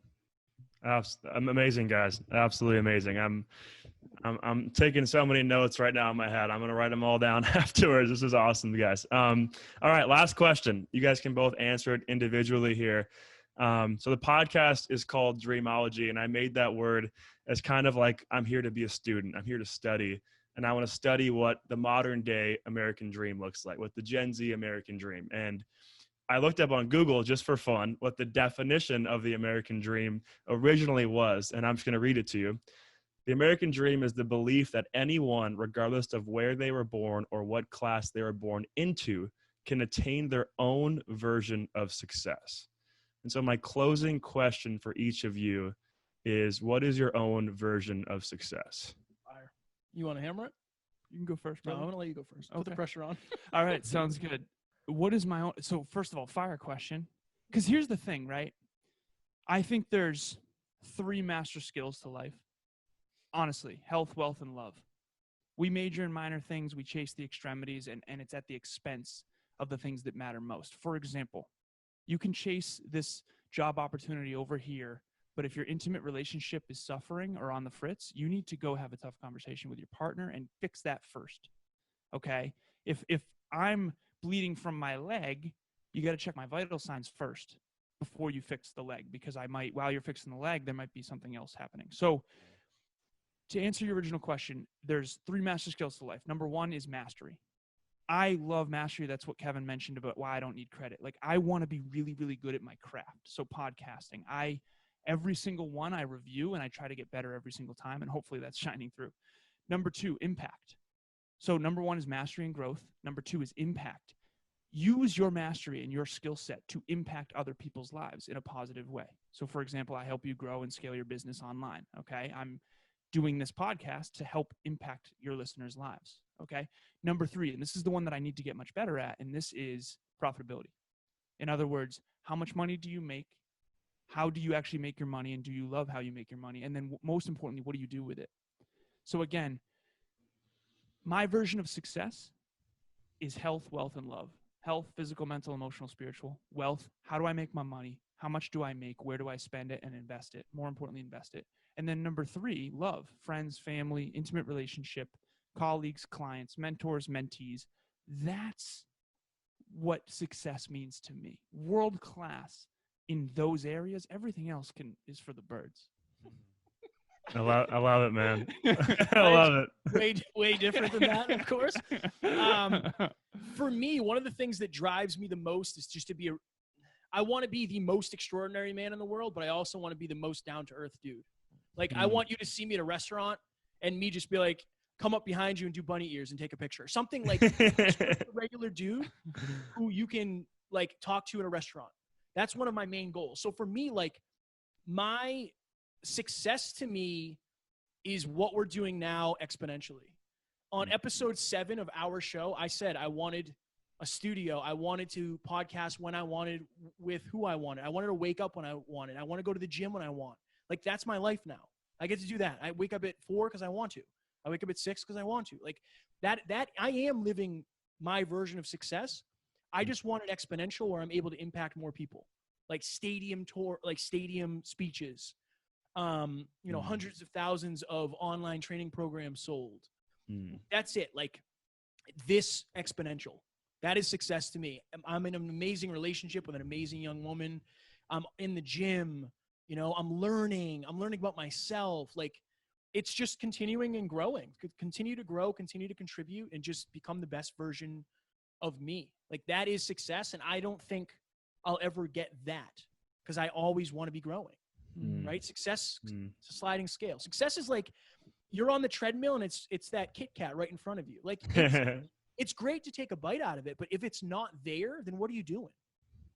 I'm amazing, guys. Absolutely amazing. I'm taking so many notes right now in my head. I'm going to write them all down afterwards. This is awesome, guys. All right. Last question. You guys can both answer it individually here. So the podcast is called Dreamology, and I made that word as kind of like, I'm here to be a student. I'm here to study, and I want to study what the modern day American dream looks like, what the Gen Z American dream. And I looked up on Google just for fun what the definition of the American dream originally was, and I'm just going to read it to you. The American dream is the belief that anyone, regardless of where they were born or what class they were born into, can attain their own version of success. And so my closing question for each of you is, what is your own version of success? Fire. You want to hammer it? You can go first, No, brother. I'm going to let you go first. Put the pressure on. All right, sounds good. What is my own? So first of all, fire question. Because here's the thing, right? I think there's 3 master skills to life. Honestly, health, wealth, and love. We major in minor things. We chase the extremities, and it's at the expense of the things that matter most. For example, you can chase this job opportunity over here, but if your intimate relationship is suffering or on the fritz, you need to go have a tough conversation with your partner and fix that first. Okay? If I'm bleeding from my leg, you got to check my vital signs first before you fix the leg, because while you're fixing the leg, there might be something else happening. So to answer your original question, there's 3 master skills to life. Number 1 is mastery. I love mastery. That's what Kevin mentioned about why I don't need credit. Like, I want to be really, really good at my craft. So podcasting, every single one I review, and I try to get better every single time, and hopefully that's shining through. Number 2, impact. So number 1 is mastery and growth. Number 2 is impact. Use your mastery and your skill set to impact other people's lives in a positive way. So for example, I help you grow and scale your business online. Okay. I'm doing this podcast to help impact your listeners' lives. Okay. Number 3, and this is the one that I need to get much better at, and this is profitability. In other words, how much money do you make? How do you actually make your money? And do you love how you make your money? And then most importantly, what do you do with it? So again, my version of success is health, wealth, and love. Health, physical, mental, emotional, spiritual. Wealth, how do I make my money? How much do I make? Where do I spend it and invest it? More importantly, invest it. And then number 3, love, friends, family, intimate relationship, colleagues, clients, mentors, mentees. That's what success means to me. World class in those areas. Everything else is for the birds. I love it, man. I love it. Way different than that, of course. For me, one of the things that drives me the most is just I want to be the most extraordinary man in the world, but I also want to be the most down-to-earth dude. Like, I want you to see me at a restaurant and me just be like, come up behind you and do bunny ears and take a picture. Something like a regular dude who you can like talk to in a restaurant. That's one of my main goals. So for me, like, my success to me is what we're doing now exponentially. On episode 7 of our show, I said I wanted a studio. I wanted to podcast when I wanted, with who I wanted. I wanted to wake up when I wanted. I want to go to the gym when I want. Like, that's my life now. I get to do that. I wake up at 4 because I want to. I wake up at 6 because I want to. Like, that I am living my version of success. I just want it exponential where I'm able to impact more people. Like stadium speeches, hundreds of thousands of online training programs sold. That's it. Like, this exponential. That is success to me. I'm in an amazing relationship with an amazing young woman. I'm in the gym. I'm learning about myself. Like, it's just continuing and growing. Continue to grow, continue to contribute, and just become the best version of me. Like, that is success. And I don't think I'll ever get that because I always want to be growing, right? Success, it's a sliding scale. Success is like you're on the treadmill and it's that Kit Kat right in front of you. Like, it's great to take a bite out of it, but if it's not there, then what are you doing?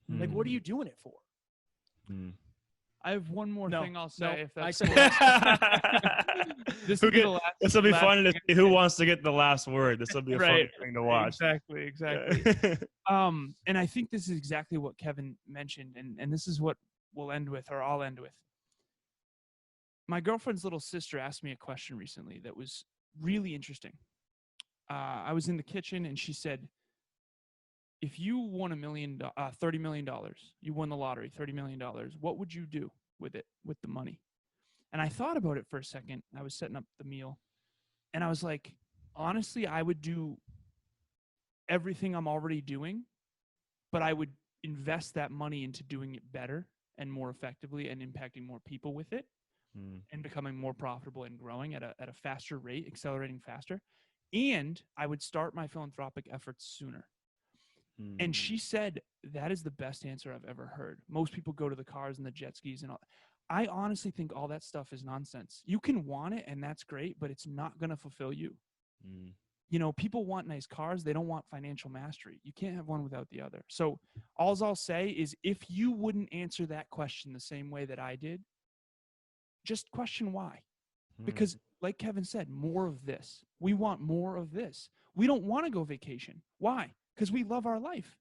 Like, what are you doing it for? I have one more thing I'll say. If that's this will be fun to see who wants to get the last word. This will be a fun thing to watch. Exactly. And I think this is exactly what Kevin mentioned, and this is what we'll end with, or I'll end with. My girlfriend's little sister asked me a question recently that was really interesting. I was in the kitchen and she said, if you won $30 million, you won the lottery, $30 million, what would you do with it, with the money? And I thought about it for a second. I was setting up the meal and I was like, honestly, I would do everything I'm already doing, but I would invest that money into doing it better and more effectively and impacting more people with it and becoming more profitable and growing at a faster rate, accelerating faster. And I would start my philanthropic efforts sooner. And she said, that is the best answer I've ever heard. Most people go to the cars and the jet skis and all. I honestly think all that stuff is nonsense. You can want it and that's great, but it's not going to fulfill you. You know, people want nice cars. They don't want financial mastery. You can't have one without the other. So all I'll say is if you wouldn't answer that question the same way that I did, just question why. Because like Kevin said, more of this. We want more of this. We don't want to go vacation. Why? Because we love our life.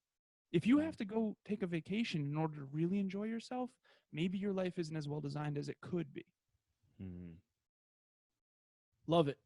If you have to go take a vacation in order to really enjoy yourself, maybe your life isn't as well designed as it could be. Love it.